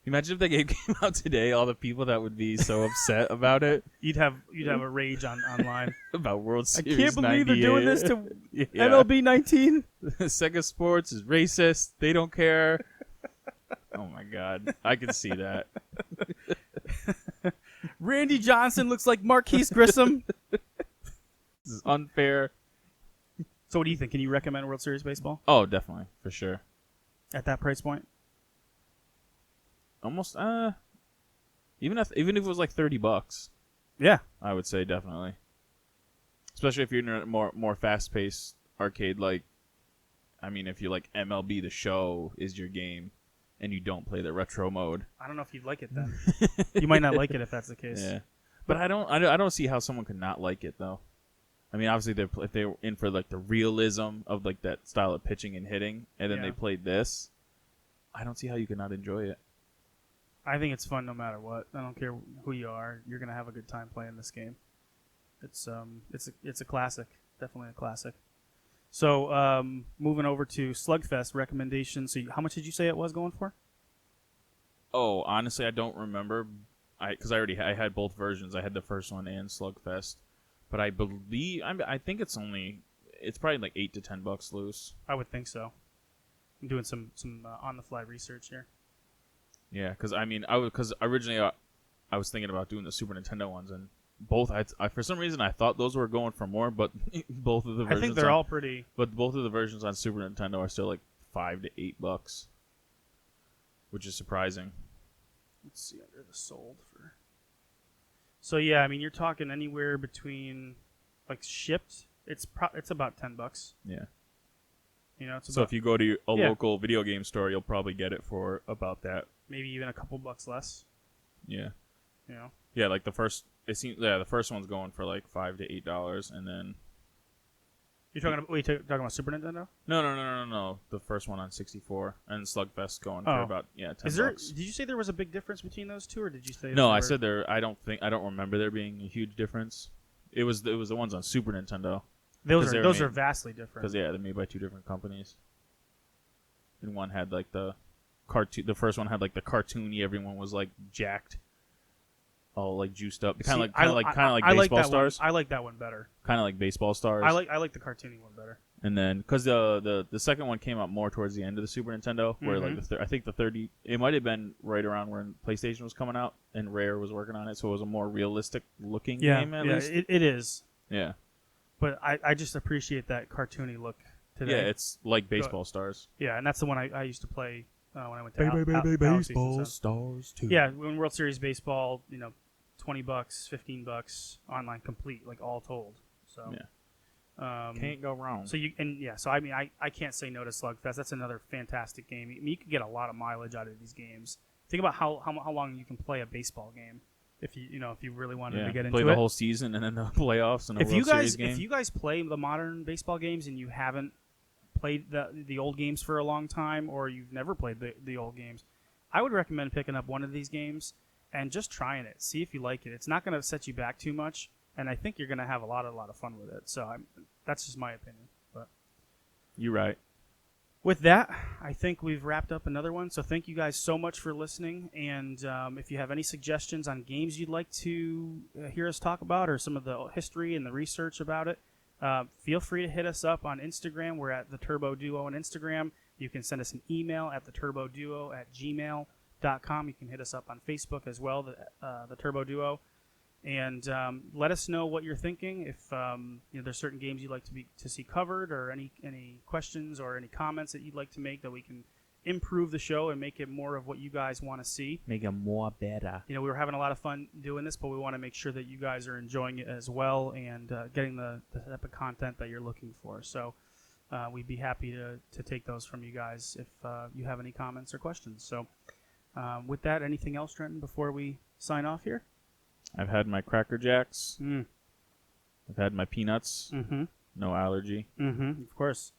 Imagine if that game came out today, all the people that would be so upset about it. You'd have a rage online about World I Series. can't believe they're doing this to Yeah. MLB 19. Sega Sports is racist. They don't care. Oh my God, I can see that. Randy Johnson looks like Marquise Grissom. This is unfair. So what do you think? Can you recommend World Series Baseball Oh, definitely, for sure. at that price point? Almost, even if it was like $30, Yeah. I would say definitely. Especially if you're in a more fast-paced arcade, like, I mean, if you like MLB The Show is your game, and you don't play the retro mode. I don't know if you'd like it then. You might not like it if that's the case. Yeah, but I don't see how someone could not like it though. I mean, obviously, if they were in for like the realism of like that style of pitching and hitting, and then they played this, I don't see how you could not enjoy it. I think it's fun no matter what. I don't care who you are. You're gonna have a good time playing this game. It's a classic, definitely a classic. So moving over to Slugfest recommendations. So how much did you say it was going for? Oh, honestly, I don't remember. Because I had both versions. I had the first one and Slugfest, but I think it's probably like $8 to $10 loose. I would think so. I'm doing some on the fly research here. Yeah, because I mean, because originally I was thinking about doing the Super Nintendo ones, and both I for some reason I thought those were going for more, but both of the versions I think they're all pretty. But both of the versions on Super Nintendo are still like $5 to $8, which is surprising. Let's see under the sold for. So yeah, I mean you're talking anywhere between like shipped. It's about $10. Yeah. You know, it's so about, if you go to a local video game store, you'll probably get it for about that. Maybe even a couple bucks less. Yeah. You know. Yeah, like the first one's going for like $5 to $8, and then You're talking about? Wait, talking about Super Nintendo? No. The first one on 64 and Slugfest going for about $10. Did you say there was a big difference between those two, or did you say? No, I said there. I don't remember there being a huge difference. It was the ones on Super Nintendo. Those are vastly different. Because they're made by two different companies. And one had like the cartoon. The first one had like the cartoony. Everyone was like jacked, all like juiced up. Kind of like baseball stars. I like that one better. Kind of like baseball stars. I like the cartoony one better. And then because the second one came out more towards the end of the Super Nintendo, where like I think the 30, it might have been right around when PlayStation was coming out and Rare was working on it, so it was a more realistic looking game at least. It is. Yeah. But I just appreciate that cartoony look today. Yeah, it's like baseball stars. Yeah, and that's the one I used to play when I went to Baseball Stars 2. Yeah, when World Series baseball, $20, $15 online complete, like all told. So yeah, can't go wrong. So I can't say no to Slugfest. That's another fantastic game. I mean, you could get a lot of mileage out of these games. Think about how long you can play a baseball game. If you really wanted to get into it, play the whole season and then the playoffs and a World Series game. If you guys play the modern baseball games and you haven't played the old games for a long time, or you've never played the old games, I would recommend picking up one of these games and just trying it. See if you like it. It's not going to set you back too much, and I think you're going to have a lot of fun with it. So that's just my opinion. But you're right. With that, I think we've wrapped up another one. So thank you guys so much for listening. And if you have any suggestions on games you'd like to hear us talk about, or some of the history and the research about it, feel free to hit us up on Instagram. We're at The Turbo Duo on Instagram. You can send us an email at theturboduo@gmail.com. You can hit us up on Facebook as well, the Turbo Duo. And let us know what you're thinking. If there's certain games you'd like to see covered, or any questions or any comments that you'd like to make, that we can improve the show and make it more of what you guys want to see. Make it more better. We were having a lot of fun doing this, but we want to make sure that you guys are enjoying it as well, and getting the type of content that you're looking for. So we'd be happy to take those from you guys if you have any comments or questions. So with that, anything else, Trenton, before we sign off here? I've had my Cracker Jacks. I've had my peanuts. No allergy. Of course.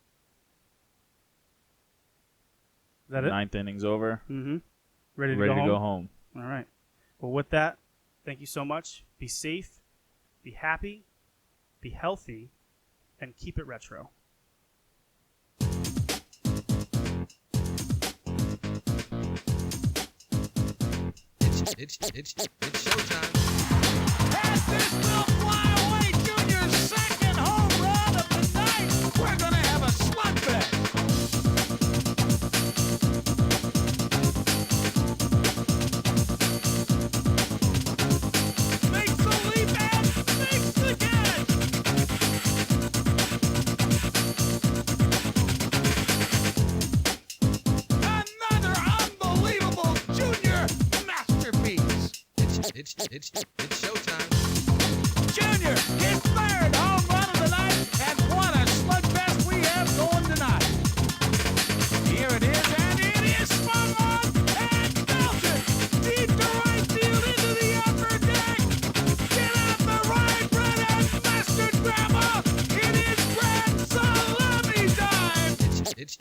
Is that it? Ninth inning's over. Ready to go home? All right. Well, with that, thank you so much. Be safe, be happy, be healthy, and keep it retro. It's showtime. And this will fly away Junior's second home run of the night. We're going to have a slugfest. Makes the leap and makes the catch. Another unbelievable Junior masterpiece. It's showtime. Junior, his third home run of the night, and what a slugfest we have going tonight. Here it is, and it is swung on and belted deep to right field into the upper deck. Get out the rye bread and mustard, Grandma. It is grand salami time. It's